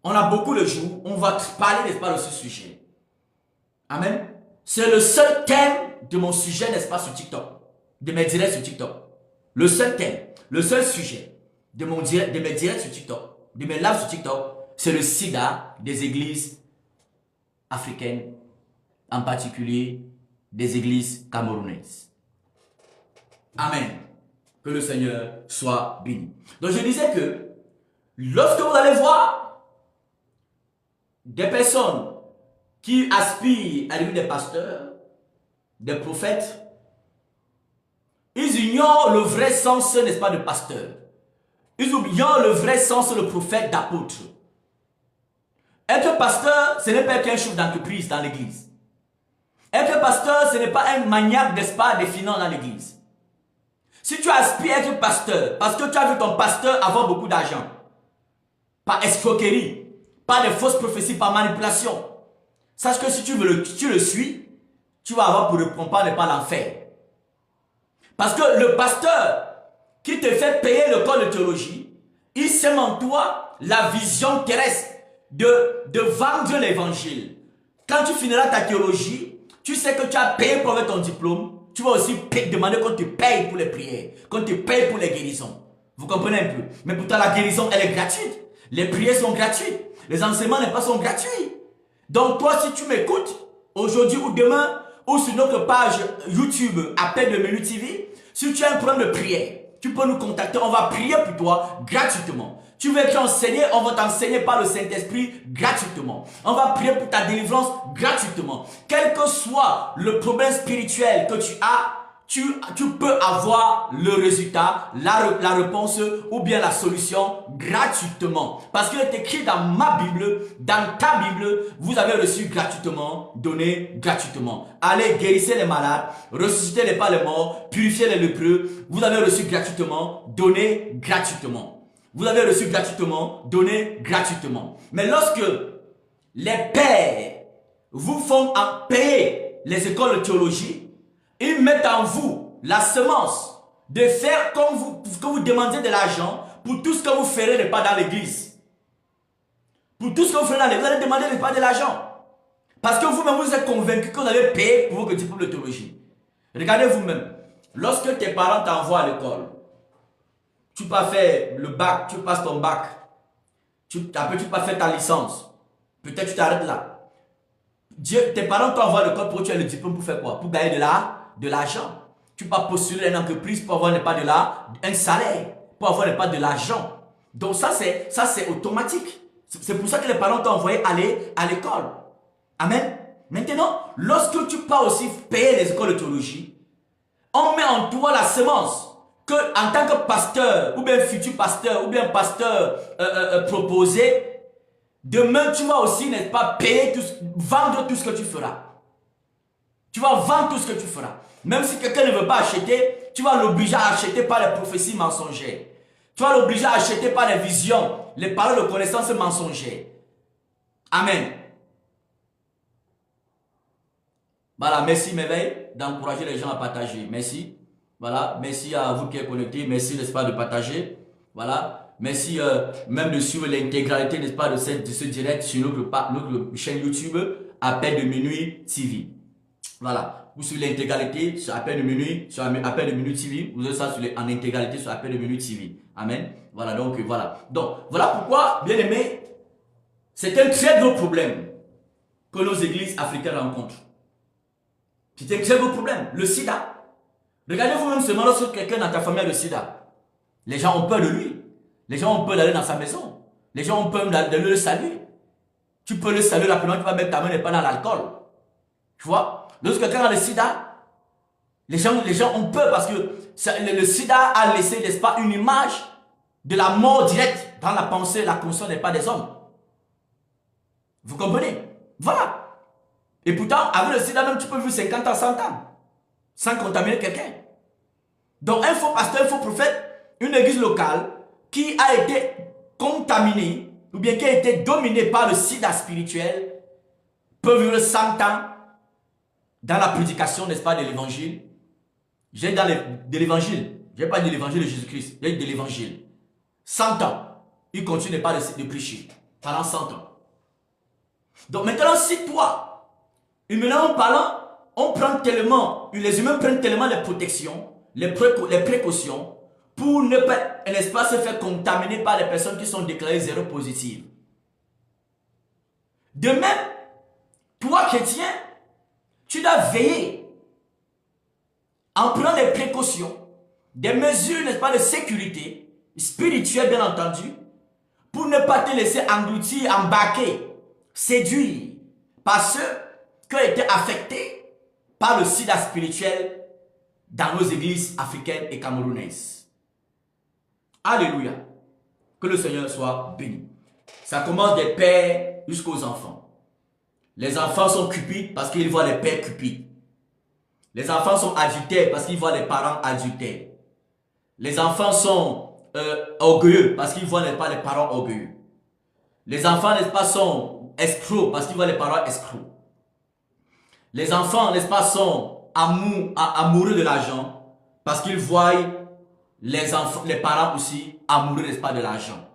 on a beaucoup de jours, on va parler, n'est-ce pas, de ce sujet. Amen. C'est le seul thème de mon sujet, n'est-ce pas, sur TikTok. De mes directs sur TikTok. Le seul thème, le seul sujet de mes directs sur TikTok, de mes lives sur TikTok, c'est le sida des églises africaines, en particulier des églises camerounaises. Amen. Que le Seigneur soit béni. Donc je disais que lorsque vous allez voir des personnes qui aspirent à devenir des pasteurs, des prophètes, ils ignorent le vrai sens, n'est-ce pas, de pasteur. Ils ignorent le vrai sens de prophète, d'apôtre. Être pasteur, ce n'est pas être un chef d'entreprise dans l'église. Être pasteur, ce n'est pas un maniaque, n'est-ce pas, des finances dans l'église. Si tu aspires à être pasteur, parce que tu as vu ton pasteur avoir beaucoup d'argent, par escroquerie, par des fausses prophéties, par manipulation, sache que si tu le suis, tu vas avoir pour ne pas l'enfer. Parce que le pasteur qui te fait payer l'école de théologie, il sème en toi la vision terrestre de vendre l'évangile. Quand tu finiras ta théologie, tu sais que tu as payé pour avoir ton diplôme, tu vas aussi demander qu'on te paye pour les prières, qu'on te paye pour les guérisons. Vous comprenez un peu? Mais pourtant la guérison, elle est gratuite. Les prières sont gratuites. Les enseignements sont gratuits. Donc toi, si tu m'écoutes, aujourd'hui ou demain, ou sur notre page YouTube, Appel de Menu TV, si tu as un problème de prière, tu peux nous contacter, on va prier pour toi gratuitement. Tu veux être enseigné, on va t'enseigner par le Saint-Esprit gratuitement. On va prier pour ta délivrance gratuitement. Quel que soit le problème spirituel que tu as, tu peux avoir le résultat, la réponse ou bien la solution gratuitement. Parce qu'il est écrit dans ma Bible, dans ta Bible, vous avez reçu gratuitement, donné gratuitement. Allez, guérissez les malades, ressuscitez les pas les morts, purifiez les lépreux. Vous avez reçu gratuitement, donné gratuitement. Vous avez reçu gratuitement, donné gratuitement. Mais lorsque les pères vous font payer les écoles de théologie, ils mettent en vous la semence de faire comme que vous demandez de l'argent pour tout ce que vous ferez n'est pas dans l'église. Pour tout ce que vous ferez dans l'église, vous allez demander n'est pas de l'argent. Parce que vous-même, vous êtes convaincu que vous allez payer pour vos diplômes de théologie. Regardez vous-même. Lorsque tes parents t'envoient à l'école, tu peux faire le bac, tu passes ton bac, après tu peux faire ta licence. Peut-être tu t'arrêtes là. Tes parents t'envoient à l'école pour que tu aies le diplôme pour faire quoi? Pour gagner de l'argent. Tu peux postuler une entreprise pour avoir un salaire, pour avoir de l'argent. Donc ça c'est automatique. C'est pour ça que les parents t'ont envoyé aller à l'école. Amen. Maintenant, lorsque tu peux aussi payer les écoles de théologie, on met en toi la semence que en tant que pasteur, ou bien futur pasteur, ou bien pasteur proposé, demain tu vas aussi, n'est-ce pas, vendre tout ce que tu feras. Tu vas vendre tout ce que tu feras. Même si quelqu'un ne veut pas acheter, tu vas l'obliger à acheter par les prophéties mensongères. Tu vas l'obliger à acheter par les visions, les paroles de connaissance mensongères. Amen. Voilà, merci Merveille d'encourager les gens à partager. Merci. Voilà, merci à vous qui êtes connectés. Merci, n'est-ce pas, de partager. Voilà. Merci même de suivre l'intégralité, n'est-ce pas, de ce direct sur notre chaîne YouTube Appel de Minuit TV. Voilà, vous suivez l'intégralité sur Appel de Minuit, sur Appel de Minuit TV. Vous avez ça en intégralité sur Appel de Minuit TV. Amen. Voilà, donc voilà. Donc, voilà pourquoi, bien aimé, c'est un très gros problème que nos églises africaines rencontrent. C'est un très gros problème. Le sida. Regardez vous-même seulement lorsque quelqu'un dans ta famille a le sida. Les gens ont peur de lui. Les gens ont peur d'aller dans sa maison. Les gens ont peur de le saluer. Tu peux le saluer rapidement, tu vas mettre ta main et pas dans l'alcool. Tu vois? Lorsque quelqu'un a le sida, les gens ont peur parce que le sida a laissé, n'est-ce pas, une image de la mort directe dans la pensée, la conscience n'est pas des hommes. Vous comprenez? Voilà. Et pourtant, avec le sida même, tu peux vivre 50 ans, 100 ans, sans contaminer quelqu'un. Donc, un faux pasteur, un faux prophète, une église locale qui a été contaminée, ou bien qui a été dominée par le sida spirituel, peut vivre 100 ans dans la prédication, n'est-ce pas, de l'évangile. J'ai de l'évangile. Je n'ai pas dit l'évangile de Jésus-Christ, j'ai dit de l'évangile. 100 ans. Il continue pas de prêcher pendant 100 ans. Donc maintenant, si toi, humainement parlant, on prend tellement, les humains prennent tellement les protections, les précautions, pour ne pas, n'est-ce pas, se faire contaminer par les personnes qui sont déclarées zéro positives. De même, chrétien, tu dois veiller en prenant des précautions, des mesures, n'est-ce pas, de sécurité, spirituelle bien entendu, pour ne pas te laisser engloutir, embarquer, séduire par ceux qui ont été affectés par le sida spirituel dans nos églises africaines et camerounaises. Alléluia. Que le Seigneur soit béni. Ça commence des pères jusqu'aux enfants. Les enfants sont cupides parce qu'ils voient les pères cupides. Les enfants sont adultères parce qu'ils voient les parents adultères. Les enfants sont orgueilleux parce qu'ils voient les parents orgueilleux. Les enfants, n'est-ce pas, sont escrocs parce qu'ils voient les parents escrocs. Les enfants, n'est-ce pas, sont amoureux de l'argent parce qu'ils voient les parents aussi amoureux, n'est-ce pas, de l'argent.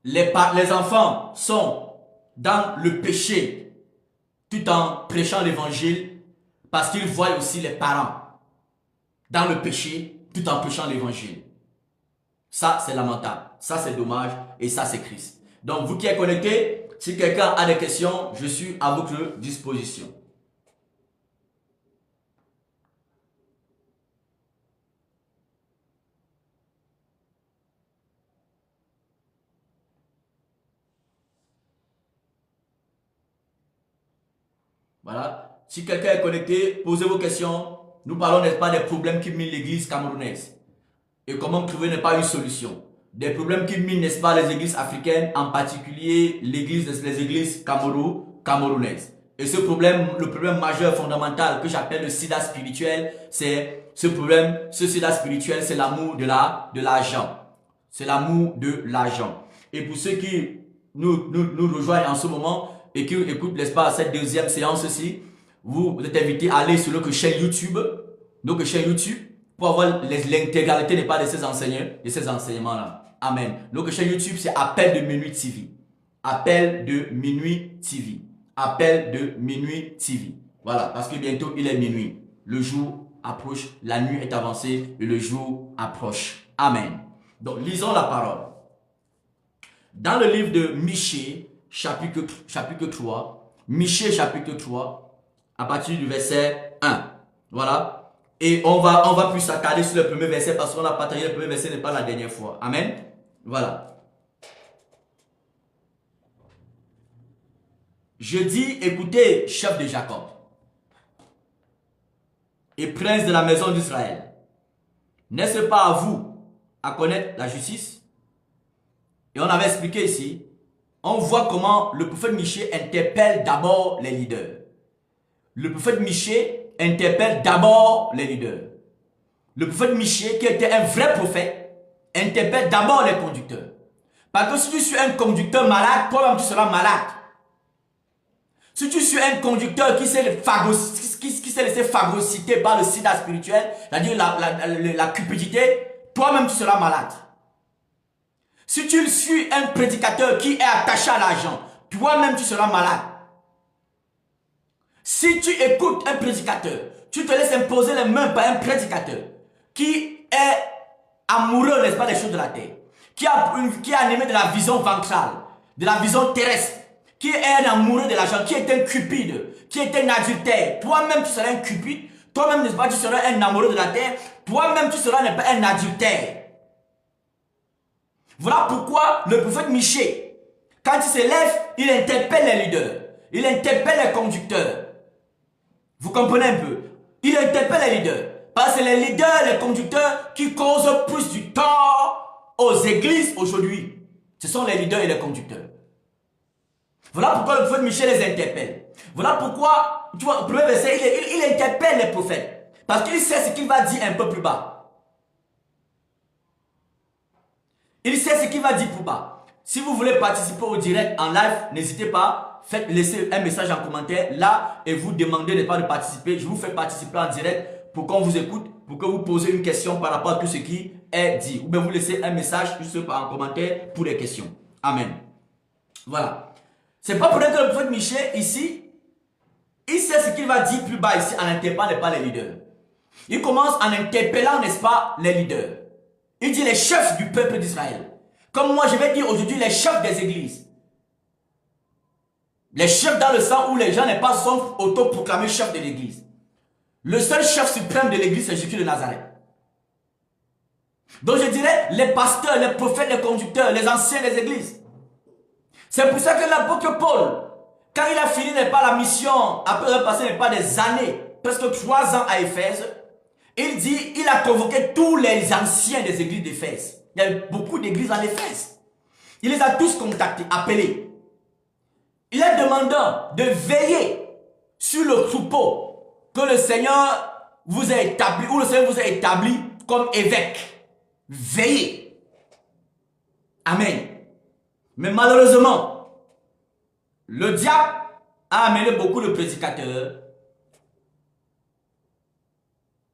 Les enfants sont dans le péché tout en prêchant l'évangile parce qu'ils voient aussi les parents dans le péché tout en prêchant l'évangile. Ça, c'est lamentable. Ça, c'est dommage. Et ça, c'est Christ. Donc, vous qui êtes connectés, si quelqu'un a des questions, je suis à votre disposition. Voilà. Si quelqu'un est connecté, posez vos questions. Nous parlons, n'est-ce pas, des problèmes qui minent l'église camerounaise. Et comment trouver, n'est-ce pas, une solution. Des problèmes qui minent, n'est-ce pas, les églises africaines, en particulier les églises camerounaises. Et ce problème, le problème majeur, fondamental, que j'appelle le sida spirituel, c'est ce sida spirituel, c'est l'amour de l'argent. C'est l'amour de l'argent. Et pour ceux qui nous rejoignent en ce moment, et qui écoutent, n'est-ce pas, cette deuxième séance-ci, vous êtes invités à aller sur notre chaîne YouTube, pour avoir l'intégralité, n'est pas, de ces enseignements-là. Amen. Notre chaîne YouTube, c'est Appel de Minuit TV. Appel de Minuit TV. Appel de Minuit TV. Voilà, parce que bientôt, il est minuit. Le jour approche, la nuit est avancée et le jour approche. Amen. Donc, lisons la parole. Dans le livre de Michée, chapitre 3, Michée chapitre 3, à partir du verset 1. Voilà. Et on va plus s'attarder sur le premier verset parce qu'on a partagé le premier verset, n'est pas la dernière fois. Amen. Voilà. Je dis, écoutez, chef de Jacob et prince de la maison d'Israël, n'est-ce pas à vous à connaître la justice? Et on avait expliqué ici, on voit comment le prophète Michée interpelle d'abord les leaders. Le prophète Michée interpelle d'abord les leaders. Le prophète Michée, qui était un vrai prophète, interpelle d'abord les conducteurs. Parce que si tu suis un conducteur malade, toi-même tu seras malade. Si tu suis un conducteur qui s'est laissé phagocyter par le sida spirituel, c'est-à-dire la cupidité, toi-même tu seras malade. Si tu suis un prédicateur qui est attaché à l'argent, toi-même tu seras malade. Si tu écoutes un prédicateur, tu te laisses imposer les mains par un prédicateur qui est amoureux, n'est-ce pas, des choses de la terre, qui est animé de la vision ventrale, de la vision terrestre, qui est un amoureux de l'argent, qui est un cupide, qui est un adultère. Toi-même tu seras un cupide, toi-même, n'est-ce pas, tu seras un amoureux de la terre, toi-même tu seras, n'est-ce pas, un adultère. Voilà pourquoi le prophète Michée, quand il se lève, il interpelle les leaders, il interpelle les conducteurs. Vous comprenez un peu? Il interpelle les leaders. Parce que c'est les leaders, les conducteurs qui causent plus du tort aux églises aujourd'hui. Ce sont les leaders et les conducteurs. Voilà pourquoi le prophète Michée les interpelle. Voilà pourquoi, tu vois, au premier verset, il interpelle les prophètes. Parce qu'il sait ce qu'il va dire un peu plus bas. Il sait ce qu'il va dire plus bas. Si vous voulez participer au direct en live, n'hésitez pas. Laissez un message en commentaire là et vous demandez de pas de participer. Je vous fais participer en direct pour qu'on vous écoute, pour que vous posez une question par rapport à tout ce qui est dit. Ou bien vous laissez un message juste en commentaire pour les questions. Amen. Voilà. C'est pas pour être que le prophète Michée ici, il sait ce qu'il va dire plus bas ici en interpellant pas les leaders. Il commence en interpellant, n'est-ce pas, les leaders. Il dit les chefs du peuple d'Israël. Comme moi je vais dire aujourd'hui les chefs des églises. Les chefs dans le sens où les gens n'est pas sont autoproclamés chefs de l'église. Le seul chef suprême de l'église, c'est Jésus de Nazareth. Donc je dirais, les pasteurs, les prophètes, les conducteurs, les anciens des églises. C'est pour ça que l'apôtre Paul, quand il a fini n'est pas la mission, après avoir passé n'est pas des années, presque 3 ans à Éphèse, il dit, il a convoqué tous les anciens des églises d'Éphèse. Il y a beaucoup d'églises en Éphèse. Il les a tous contactés, appelés. Il est demandant de veiller sur le troupeau que le Seigneur vous a établi, ou le Seigneur vous a établi comme évêque. Veillez. Amen. Mais malheureusement, le diable a amené beaucoup de prédicateurs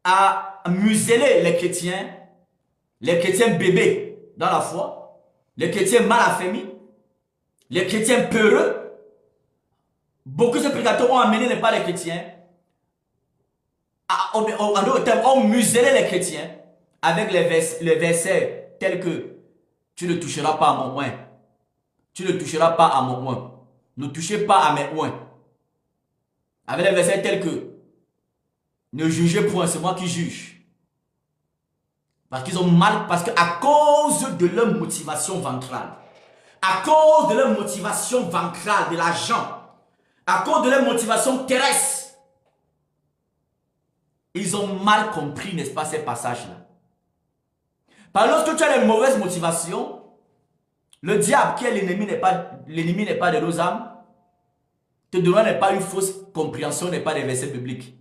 à museler les chrétiens bébés dans la foi, les chrétiens mal affermis, les chrétiens peureux. Beaucoup de prédicateurs ont amené les pas les chrétiens, en d'autres termes, ont muselé les chrétiens avec les versets tels que tu ne toucheras pas à mon oint, tu ne toucheras pas à mon oint, ne touchez pas à mes oints. Avec les versets tels que ne jugez point, c'est moi qui juge. Parce qu'ils ont mal, parce qu'à cause de leur motivation ventrale, à cause de leur motivation ventrale, de l'argent, à cause de leur motivation terrestre, ils ont mal compris, n'est-ce pas, ces passages-là. Parce que lorsque tu as les mauvaises motivations, le diable, qui est l'ennemi, n'est pas de nos âmes, te donnera n'est pas une fausse compréhension, n'est pas des versets bibliques.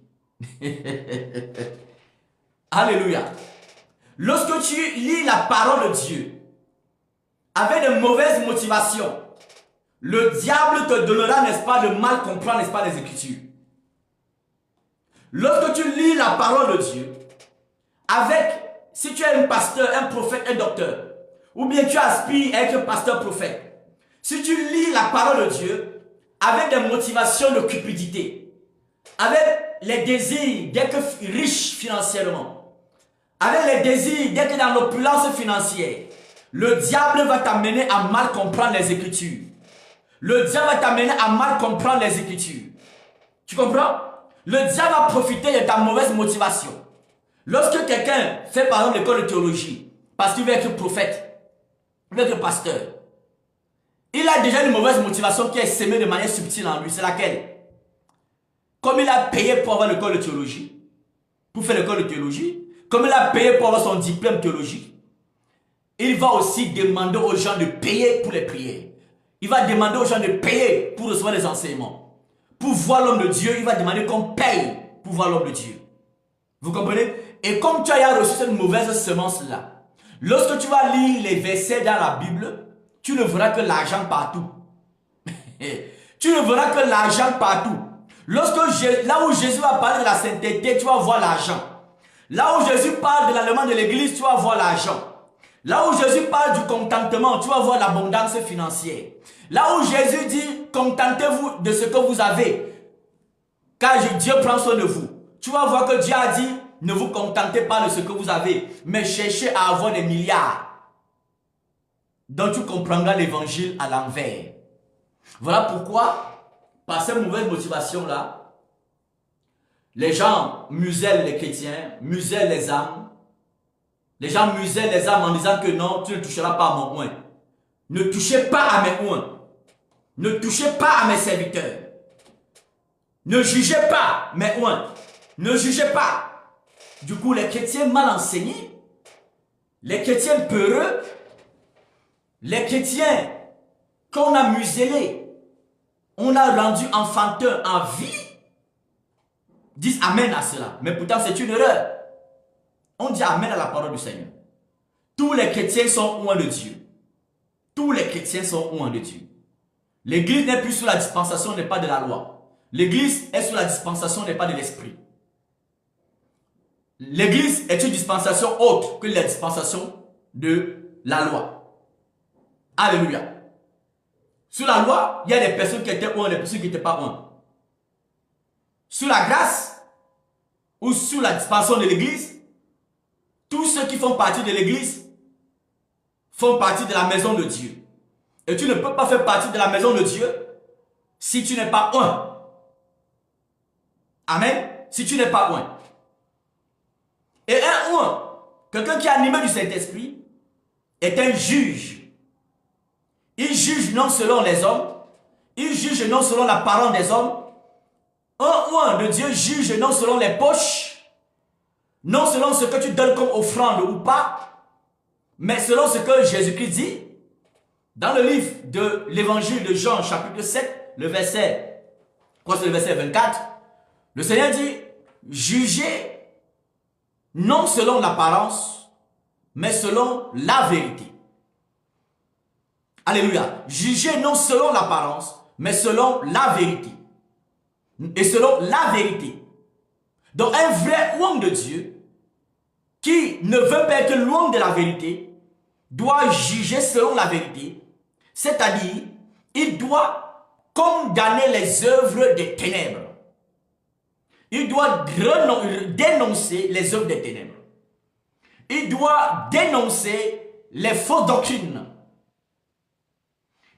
Alléluia. Lorsque tu lis la parole de Dieu avec de mauvaises motivations, le diable te donnera, n'est-ce pas, de mal comprendre, n'est-ce pas, les Écritures. Lorsque tu lis la parole de Dieu avec, si tu es un pasteur, un prophète, un docteur, ou bien tu aspires à être pasteur prophète, si tu lis la parole de Dieu avec des motivations de cupidité, avec les désirs d'être riche financièrement, avec les désirs d'être dans l'opulence financière, le diable va t'amener à mal comprendre les Écritures. Le diable va t'amener à mal comprendre les Écritures. Tu comprends? Le diable va profiter de ta mauvaise motivation. Lorsque quelqu'un fait par exemple l'école de théologie, parce qu'il veut être prophète, il veut être pasteur, il a déjà une mauvaise motivation qui est sémée de manière subtile en lui. C'est laquelle? Comme il a payé pour avoir l'école de théologie, pour faire l'école de théologie, comme il a payé pour avoir son diplôme théologique, il va aussi demander aux gens de payer pour les prières. Il va demander aux gens de payer pour recevoir les enseignements. Pour voir l'homme de Dieu, il va demander qu'on paye pour voir l'homme de Dieu. Vous comprenez? Et comme tu as reçu cette mauvaise semence-là, lorsque tu vas lire les versets dans la Bible, tu ne verras que l'argent partout. Tu ne verras que l'argent partout. Là où Jésus va parler de la sainteté, tu vas voir l'argent. Là où Jésus parle de l'aliment de l'église, tu vas voir l'argent. Là où Jésus parle du contentement, tu vas voir l'abondance financière. Là où Jésus dit, contentez-vous de ce que vous avez, car Dieu prend soin de vous. Tu vas voir que Dieu a dit, ne vous contentez pas de ce que vous avez, mais cherchez à avoir des milliards. Donc tu comprendras l'évangile à l'envers. Voilà pourquoi, par cette mauvaise motivation-là, les gens musellent les chrétiens, musellent les âmes. Les gens musellent les âmes en disant que non, tu ne toucheras pas à mon oint. Ne touchez pas à mes oints. Ne touchez pas à mes serviteurs. Ne jugez pas mes oints. Ne jugez pas. Du coup, les chrétiens mal enseignés, les chrétiens peureux, les chrétiens qu'on a musellés, on a rendu enfantins en vie, disent amen à cela. Mais pourtant, c'est une erreur. On dit amen à la parole du Seigneur. Tous les chrétiens sont oints de Dieu. Tous les chrétiens sont oints de Dieu. L'église n'est plus sous la dispensation, n'est pas de la loi. L'église est sous la dispensation, n'est pas de l'esprit. L'église est une dispensation autre que la dispensation de la loi. Alléluia. Sous la loi, il y a des personnes qui étaient oints, des personnes qui n'étaient pas oints. Sous la grâce, ou sous la dispensation de l'église, tous ceux qui font partie de l'église font partie de la maison de Dieu. Et tu ne peux pas faire partie de la maison de Dieu si tu n'es pas un. Amen. Si tu n'es pas un. Et un, quelqu'un qui est animé du Saint-Esprit, est un juge. Il juge non selon les hommes, il juge non selon l'apparence des hommes. Un de Dieu juge non selon les poches, non selon ce que tu donnes comme offrande ou pas, mais selon ce que Jésus-Christ dit. Dans le livre de l'évangile de Jean, chapitre 7, le verset 24, le Seigneur dit, jugez non selon l'apparence, mais selon la vérité. Alléluia. Jugez non selon l'apparence, mais selon la vérité. Et selon la vérité. Donc un vrai homme de Dieu, qui ne veut pas être loin de la vérité, doit juger selon la vérité. C'est-à-dire, il doit condamner les œuvres des ténèbres. Il doit dénoncer les œuvres des ténèbres. Il doit dénoncer les fausses doctrines.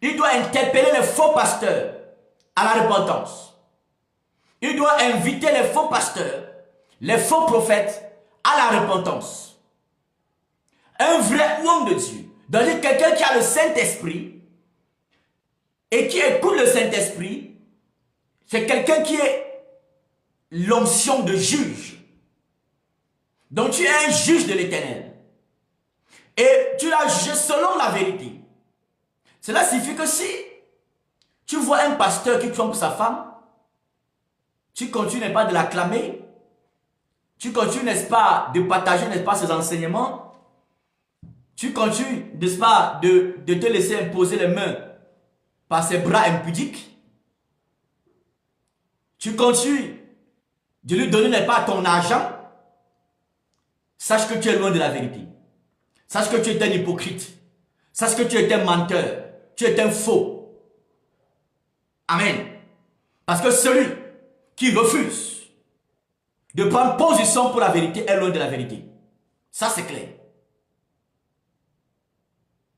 Il doit interpeller les faux pasteurs à la repentance. Il doit inviter les faux pasteurs, les faux prophètes à la repentance. Un vrai homme de Dieu, c'est-à-dire quelqu'un qui a le Saint-Esprit et qui écoute le Saint-Esprit, c'est quelqu'un qui est l'onction de juge. Donc tu es un juge de l'Éternel. Et tu l'as jugé selon la vérité. Cela signifie que si tu vois un pasteur qui trompe sa femme, tu continues, n'est-ce pas, de l'acclamer, tu continues, n'est-ce pas, de partager, n'est-ce pas, ses enseignements, tu continues, n'est-ce pas, de te laisser imposer les mains par ses bras impudiques, tu continues de lui donner, n'est-ce pas, ton argent, sache que tu es loin de la vérité. Sache que tu es un hypocrite. Sache que tu es un menteur. Tu es un faux. Amen. Parce que celui qui refuse de prendre position pour la vérité est loin de la vérité. Ça, c'est clair.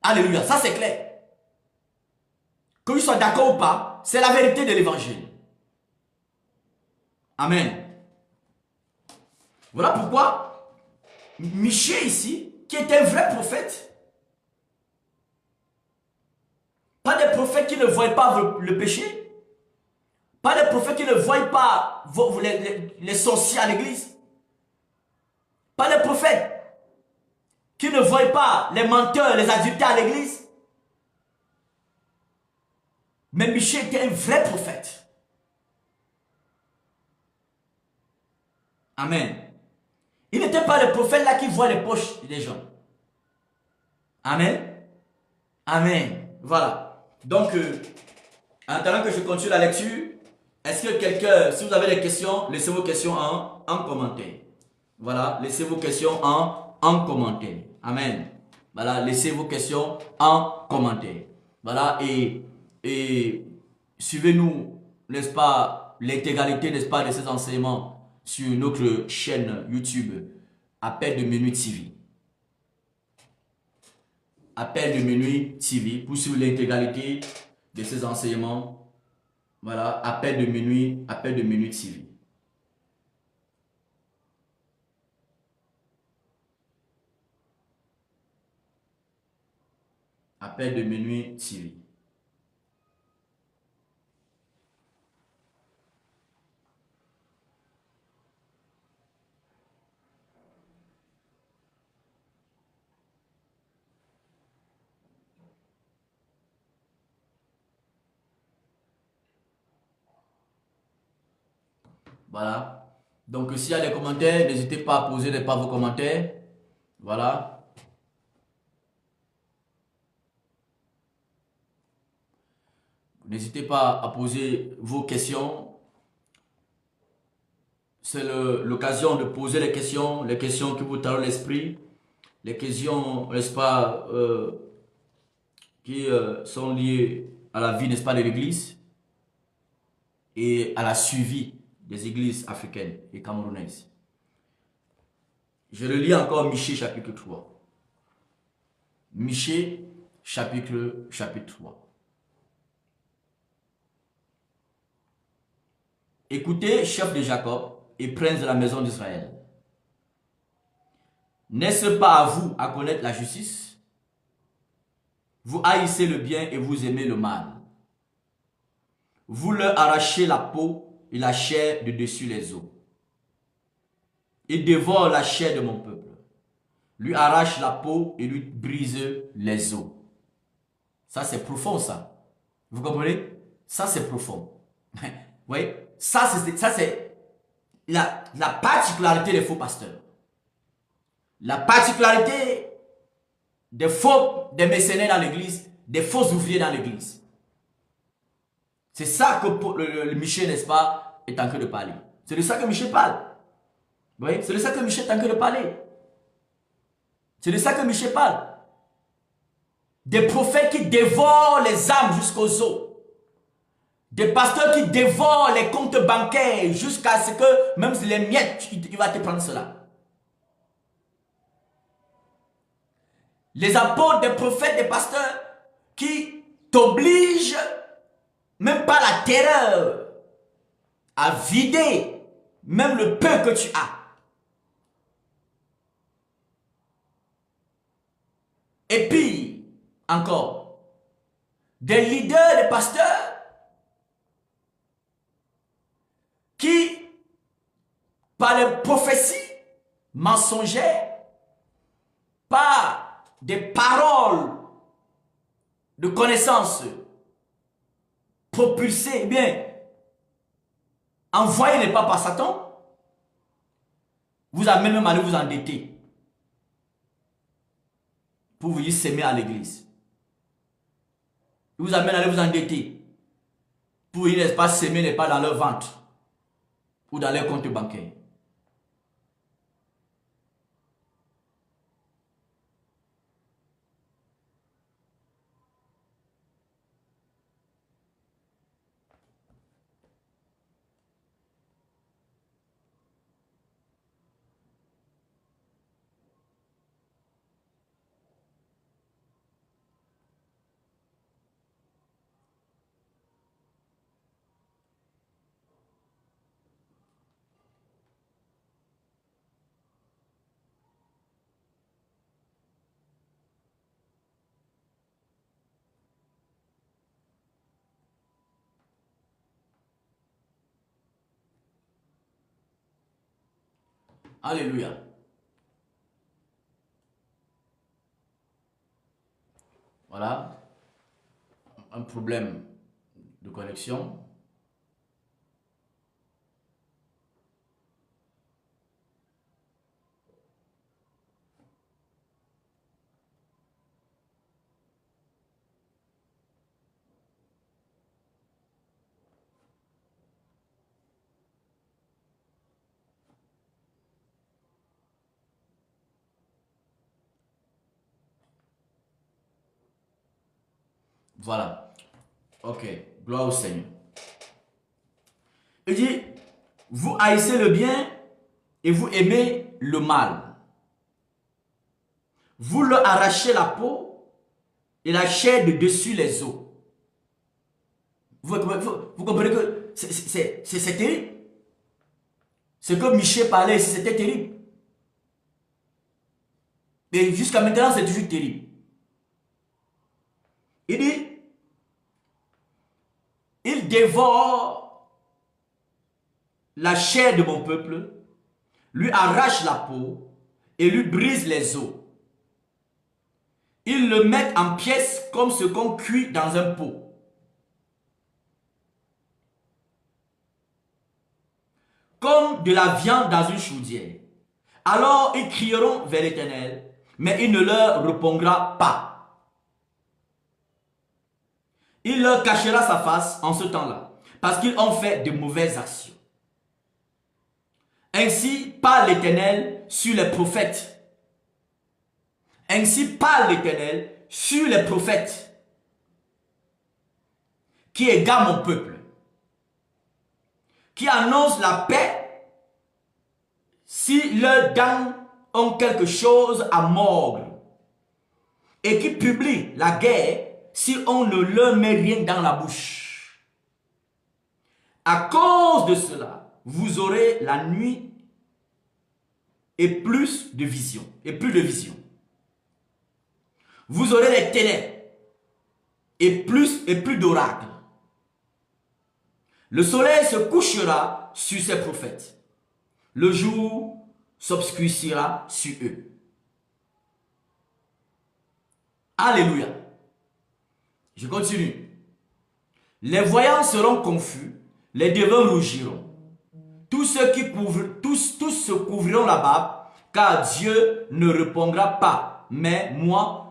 Alléluia, ça c'est clair. Que tu sois d'accord ou pas, c'est la vérité de l'évangile. Amen. Voilà pourquoi Michée ici, qui est un vrai prophète, pas des prophètes qui ne voient pas le péché, pas des prophètes qui ne voient pas les sorciers à l'église, pas des prophètes qui ne voient pas les menteurs, les adultères à l'église. Mais Michée était un vrai prophète. Amen. Il n'était pas le prophète là qui voit les poches des gens. Amen. Amen. Voilà. Donc, en attendant que je continue la lecture, est-ce que quelqu'un, si vous avez des questions, laissez vos questions en commentaire. Voilà, laissez vos questions en commentaire. Amen. Voilà, laissez vos questions en commentaire. Voilà, et suivez-nous, n'est-ce pas, l'intégralité, n'est-ce pas, de ces enseignements sur notre chaîne YouTube, Appel de Minuit TV. Appel de Minuit TV, pour suivre l'intégralité de ces enseignements. Voilà, Appel de Minuit TV. Appel de Minuit TV. Voilà. Donc, s'il y a des commentaires, n'hésitez pas à poser vos commentaires. Voilà. N'hésitez pas à poser vos questions. C'est l'occasion de poser les questions qui vous tendent l'esprit, les questions, n'est-ce pas, qui sont liées à la vie, n'est-ce pas, de l'Église et à la suivi des églises africaines et camerounaises. Je le lis encore, Michée chapitre 3. Michée chapitre 3. écoutez, chef de Jacob et prince de la maison d'Israël. N'est-ce pas à vous à connaître la justice? Vous haïssez le bien et vous aimez le mal. Vous leur arrachez la peau et la chair de dessus les os. Il dévore la chair de mon peuple, lui arrache la peau et lui brise les os. Ça c'est profond ça. Vous comprenez? Ça c'est profond. Vous voyez? Ça c'est la particularité des faux pasteurs. La particularité des mécénaires dans l'église, des faux ouvriers dans l'église. C'est ça que le Michel, n'est-ce pas, est en train de parler. C'est de ça que Michel parle. Vous voyez? C'est de ça que Michel est en train de parler. C'est de ça que Michel parle. Des prophètes qui dévorent les âmes jusqu'aux os. Des pasteurs qui dévorent les comptes bancaires jusqu'à ce que, même si les miettes, il va te prendre cela. Les apôtres, des prophètes, des pasteurs qui t'obligent, même pas la terreur, à vider même le peu que tu as. Et puis, encore, des leaders, des pasteurs qui, par les prophéties mensongères, par des paroles de connaissance propulsées, eh bien, envoyées n'est pas par Satan, vous amènez même à aller vous endetter pour vous y s'aimer à l'église. Il vous amène à aller vous endetter pour y, n'est-ce pas, s'aimer n'est pas dans leur ventre ou dans leur compte bancaire. Alléluia. Voilà. Un problème de connexion. Voilà. Ok. Gloire au Seigneur. Il dit, vous haïssez le bien et vous aimez le mal. Vous leur arrachez la peau et la chair de dessus les os. Vous comprenez que c'est terrible. Ce que Michel parlait, c'était terrible. Et jusqu'à maintenant, c'est toujours terrible. Il dit, il dévore la chair de mon peuple, lui arrache la peau et lui brise les os. Ils le mettent en pièces comme ce qu'on cuit dans un pot. Comme de la viande dans une chaudière. Alors ils crieront vers l'Éternel, mais il ne leur répondra pas. Il leur cachera sa face en ce temps-là, parce qu'ils ont fait de mauvaises actions. Ainsi parle l'Éternel sur les prophètes. Ainsi parle l'Éternel sur les prophètes qui égarent mon peuple, qui annoncent la paix si leurs dents ont quelque chose à mordre et qui publient la guerre si on ne leur met rien dans la bouche. À cause de cela, vous aurez la nuit et plus de vision. Et plus de vision. Vous aurez les ténèbres et plus d'oracles. Le soleil se couchera sur ses prophètes. Le jour s'obscurcira sur eux. Alléluia. Je continue. Les voyants seront confus, les devins rougiront. Tous ceux qui tous se couvriront la barbe, car Dieu ne répondra pas. Mais moi,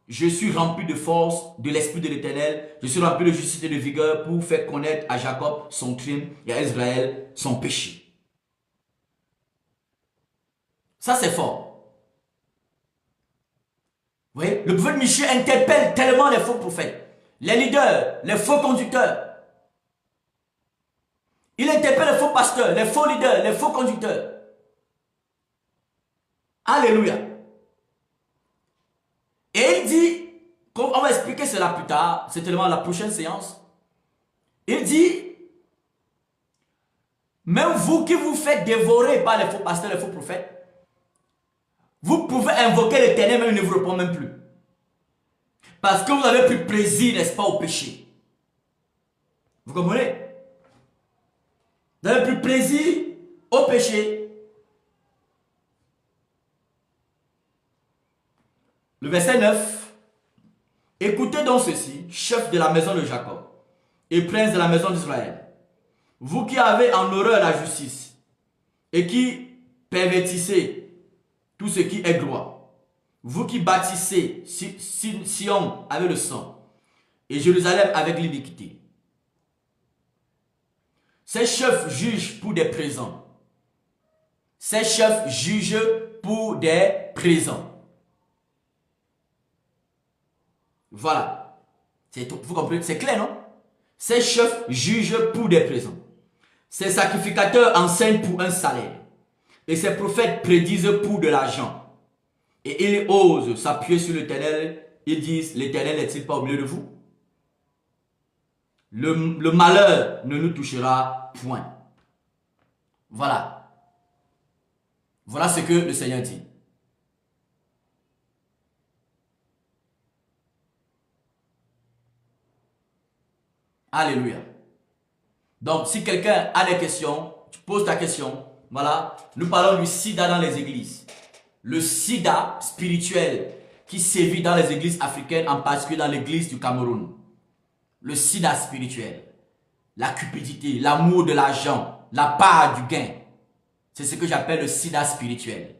je suis rempli de force, de l'esprit de l'Éternel. Je suis rempli de justice et de vigueur pour faire connaître à Jacob son crime et à Israël son péché. Ça, c'est fort. Vous voyez, le prophète Michée interpelle tellement les faux prophètes, les leaders, les faux conducteurs. Il interpelle les faux pasteurs, les faux leaders, les faux conducteurs. Alléluia. Et il dit, on va expliquer cela plus tard, c'est tellement la prochaine séance. Il dit, même vous qui vous faites dévorer par les faux pasteurs, les faux prophètes, vous pouvez invoquer l'Éternel, mais il ne vous répond même plus. Parce que vous avez pris plaisir, n'est-ce pas, au péché. Vous comprenez? Vous avez pris plaisir au péché. Le verset 9. Écoutez donc ceci, chef de la maison de Jacob et prince de la maison d'Israël. Vous qui avez en horreur la justice et qui pervertissez tout ce qui est droit. Vous qui bâtissez Sion avec le sang et Jérusalem avec l'iniquité. Ces chefs jugent pour des présents. Ces chefs jugent pour des présents. Voilà. Vous comprenez? C'est clair, non? Ces chefs jugent pour des présents. Ces sacrificateurs enseignent pour un salaire. Et ces prophètes prédisent pour de l'argent. Et ils osent s'appuyer sur l'Éternel. Ils disent, l'Éternel n'est-il pas au milieu de vous? Le malheur ne nous touchera point. Voilà. Voilà ce que le Seigneur dit. Alléluia. Donc, si quelqu'un a des questions, tu poses ta question. Voilà. Nous parlons du sida dans les églises. Le sida spirituel qui sévit dans les églises africaines, en particulier dans l'église du Cameroun. Le sida spirituel. La cupidité, l'amour de l'argent, la part du gain. C'est ce que j'appelle le sida spirituel.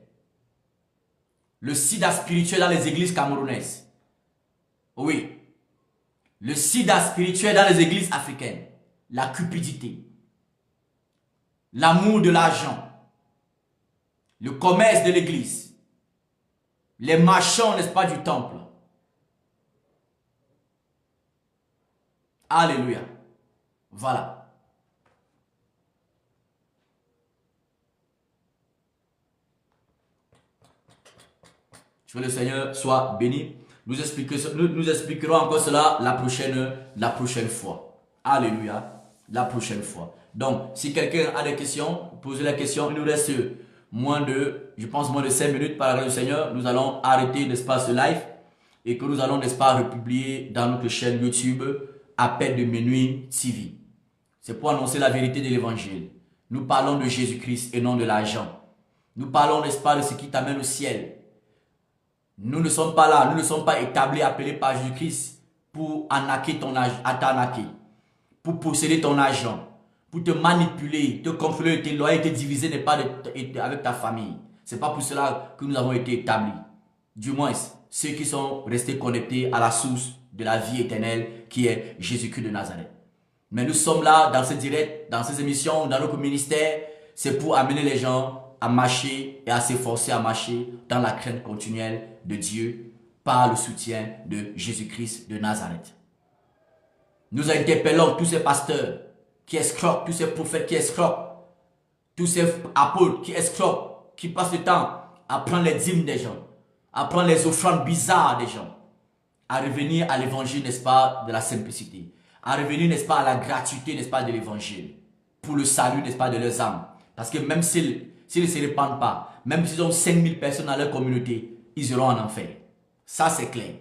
Le sida spirituel dans les églises camerounaises. Oui. Le sida spirituel dans les églises africaines. La cupidité. L'amour de l'argent. Le commerce de l'église. Les marchands, n'est-ce pas, du temple. Alléluia. Voilà. Que le Seigneur soit béni. Nous expliquerons encore cela la prochaine fois. Alléluia. La prochaine fois. Donc, si quelqu'un a des questions, posez la question. Il nous reste moins de 5 minutes par la grâce du Seigneur. Nous allons arrêter, n'est-ce pas, ce live. Et que nous allons, n'est-ce pas, republier dans notre chaîne YouTube Appel de Minuit TV. C'est pour annoncer la vérité de l'évangile. Nous parlons de Jésus-Christ et non de l'argent. Nous parlons, n'est-ce pas, de ce qui t'amène au ciel. Nous ne sommes pas là, nous ne sommes pas établis, appelés par Jésus-Christ pour arnaquer ton argent, à t'arnaquer, pour posséder ton argent, pour te manipuler, te contrôler, te loyer, te diviser, n'est pas avec ta famille. C'est pas pour cela que nous avons été établis. Du moins, ceux qui sont restés connectés à la source de la vie éternelle qui est Jésus-Christ de Nazareth. Mais nous sommes là dans ce direct, dans ces émissions, dans notre ministère, c'est pour amener les gens à marcher et à s'efforcer à marcher dans la crainte continuelle de Dieu par le soutien de Jésus-Christ de Nazareth. Nous interpellons tous ces pasteurs qui escroquent, tous ces prophètes qui escroquent, tous ces apôtres qui escroquent, qui passent le temps à prendre les dîmes des gens, à prendre les offrandes bizarres des gens, à revenir à l'évangile, n'est-ce pas, de la simplicité, à revenir, n'est-ce pas, à la gratuité, n'est-ce pas, de l'évangile. pour le salut, n'est-ce pas, de leurs âmes. Parce que même s'ils ne se répandent pas, même s'ils ont 5000 personnes dans leur communauté, ils iront en enfer. Ça, c'est clair.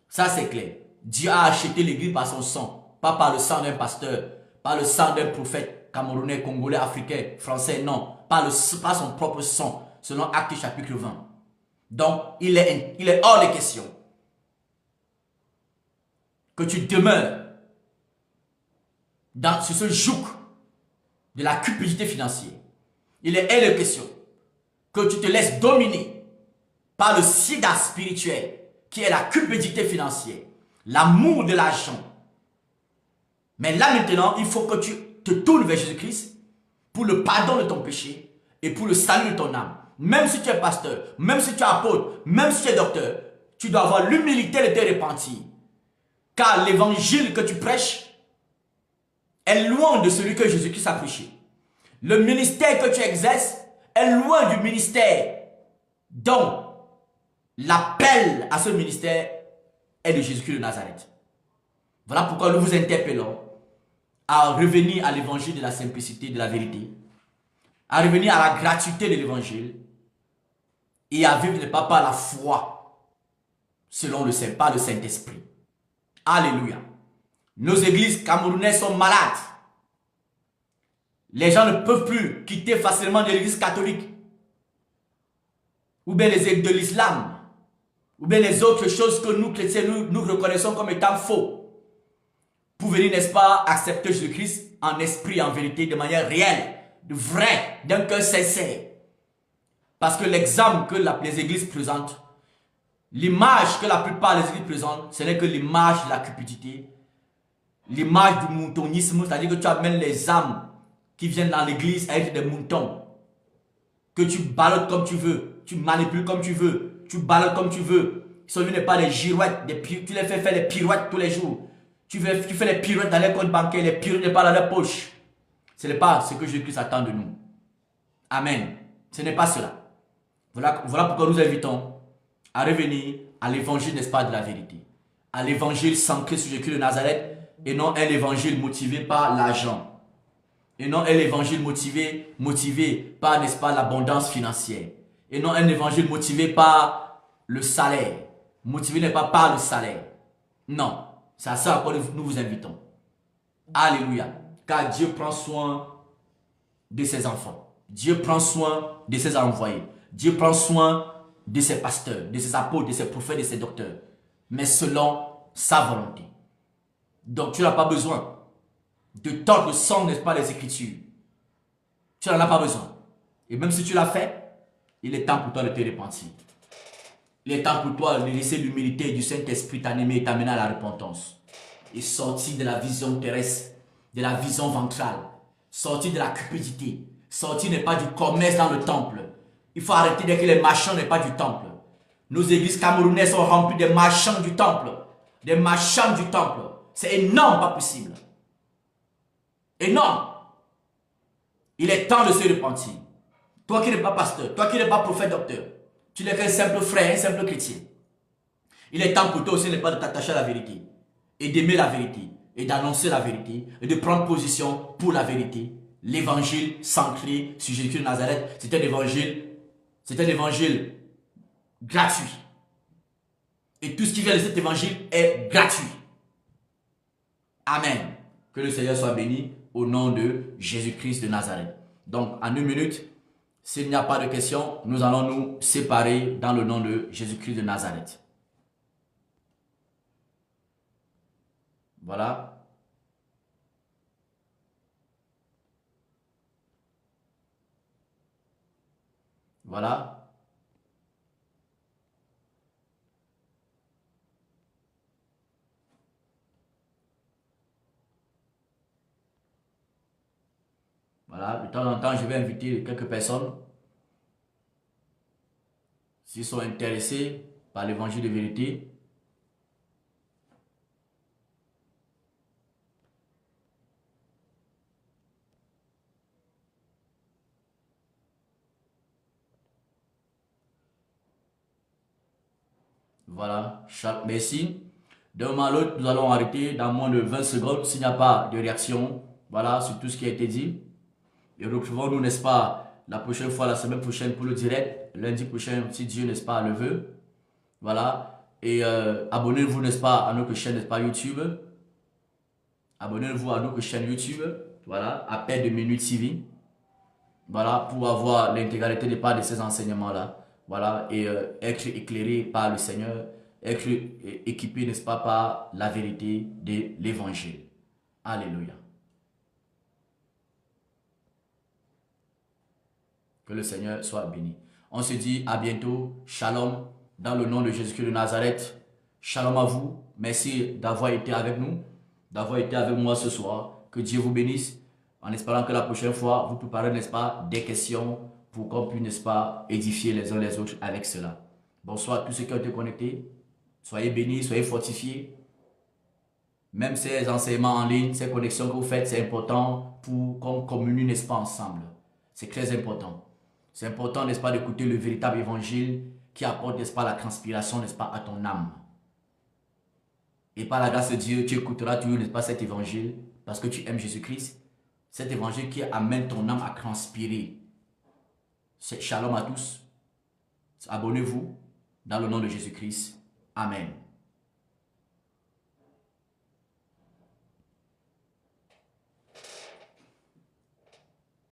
Ça, c'est clair. Dieu a acheté l'église par son sang, pas par le sang d'un pasteur, pas le sang d'un prophète camerounais, congolais, africain, français, non. Pas son propre sang, selon Actes chapitre 20. Donc, il est hors de question que tu demeures sur ce joug de la cupidité financière. Il est hors de question que tu te laisses dominer par le sida spirituel qui est la cupidité financière, l'amour de l'argent. Mais là maintenant, il faut que tu te tournes vers Jésus-Christ pour le pardon de ton péché et pour le salut de ton âme. Même si tu es pasteur, même si tu es apôtre, même si tu es docteur, tu dois avoir l'humilité de te repentir. Car l'évangile que tu prêches est loin de celui que Jésus-Christ a prêché. Le ministère que tu exerces est loin du ministère dont l'appel à ce ministère est de Jésus-Christ de Nazareth. Voilà pourquoi nous vous interpellons à revenir à l'évangile de la simplicité, de la vérité, à revenir à la gratuité de l'évangile et à vivre pas par la foi selon le Saint-Esprit. Alléluia. Nos églises camerounaises sont malades. Les gens ne peuvent plus quitter facilement de l'église catholique ou bien les églises de l'islam ou bien les autres choses que nous chrétiens nous reconnaissons comme étant faux pour venir, n'est-ce pas, accepter Jésus-Christ en esprit, en vérité, de manière réelle, de vrai, d'un cœur sincère. Parce que l'exemple que les églises présentent, l'image que la plupart des églises présentent, ce n'est que l'image de la cupidité, l'image du moutonisme, c'est-à-dire que tu amènes les âmes qui viennent dans l'église à être des moutons, que tu ballottes comme tu veux, tu manipules comme tu veux, tu ballottes comme tu veux. Ce n'est pas des girouettes, tu les fais faire des pirouettes tous les jours. Tu fais les pirouettes dans les comptes bancaires, les pirouettes pas dans leur poche. Ce n'est pas ce que Jésus-Christ attend de nous. Amen. Ce n'est pas cela. Voilà pourquoi nous invitons à revenir à l'évangile, n'est-ce pas, de la vérité. À l'évangile centré sur Jésus de Nazareth et non un évangile motivé par l'argent. Et non un évangile motivé par, n'est-ce pas, l'abondance financière. Et non un évangile motivé par le salaire. Motivé n'est pas par le salaire. Non. C'est à ça à quoi nous vous invitons. Alléluia. Car Dieu prend soin de ses enfants. Dieu prend soin de ses envoyés. Dieu prend soin de ses pasteurs, de ses apôtres, de ses prophètes, de ses docteurs. Mais selon sa volonté. Donc tu n'as pas besoin de tordre le sang, n'est-ce pas, les Écritures. Tu n'en as pas besoin. Et même si tu l'as fait, il est temps pour toi de te repentir. Il est temps pour toi de laisser l'humilité du Saint-Esprit t'animer et t'amener à la repentance. Et sortir de la vision terrestre, de la vision ventrale. Sortir de la cupidité. Sortir n'est pas du commerce dans le temple. Il faut arrêter de dire que les marchands n'est pas du temple. Nos églises camerounaises sont remplies de marchands du temple. Des marchands du temple. C'est énorme, pas possible. Énorme. Il est temps de se repentir. Toi qui n'es pas pasteur, toi qui n'es pas prophète, docteur, tu n'es qu'un simple frère, un simple chrétien. Il est temps pour toi aussi de t'attacher à la vérité. Et d'aimer la vérité. Et d'annoncer la vérité. Et de prendre position pour la vérité. L'évangile centré sur Jésus de Nazareth, c'est un évangile gratuit. Et tout ce qui vient de cet évangile est gratuit. Amen. Que le Seigneur soit béni au nom de Jésus-Christ de Nazareth. Donc, en 1 minute, s'il n'y a pas de questions, nous allons nous séparer dans le nom de Jésus-Christ de Nazareth. Voilà. Voilà. Voilà. De temps en temps, je vais inviter quelques personnes. S'ils sont intéressés par l'évangile de vérité. Voilà, merci. D'un moment à l'autre, nous allons arrêter dans moins de 20 secondes s'il n'y a pas de réaction voilà, sur tout ce qui a été dit. Et retrouvons-nous, n'est-ce pas, la prochaine fois, la semaine prochaine pour le direct. Lundi prochain, si Dieu, n'est-ce pas, le veut. Voilà. Et abonnez-vous, n'est-ce pas, à notre chaîne, n'est-ce pas, YouTube. Abonnez-vous à notre chaîne YouTube. Voilà, Appel de Minuit TV. Voilà, pour avoir l'intégralité de ces enseignements-là. Voilà, et être éclairé par le Seigneur, être équipé, n'est-ce pas, par la vérité de l'évangile. Alléluia. Que le Seigneur soit béni. On se dit à bientôt. Shalom, dans le nom de Jésus-Christ de Nazareth. Shalom à vous. Merci d'avoir été avec nous, d'avoir été avec moi ce soir. Que Dieu vous bénisse. En espérant que la prochaine fois, vous préparez, n'est-ce pas, des questions pour qu'on puisse, n'est-ce pas, édifier les uns les autres avec cela. Bonsoir à tous ceux qui ont été connectés. Soyez bénis, soyez fortifiés. Même ces enseignements en ligne, ces connexions que vous faites, c'est important pour qu'on communie, n'est-ce pas, ensemble. C'est très important. C'est important, n'est-ce pas, d'écouter le véritable évangile qui apporte, n'est-ce pas, la transpiration, n'est-ce pas, à ton âme. Et par la grâce de Dieu, tu écouteras toujours, n'est-ce pas, cet évangile parce que tu aimes Jésus-Christ. Cet évangile qui amène ton âme à transpirer. Shalom à tous. Abonnez-vous dans le nom de Jésus-Christ. Amen.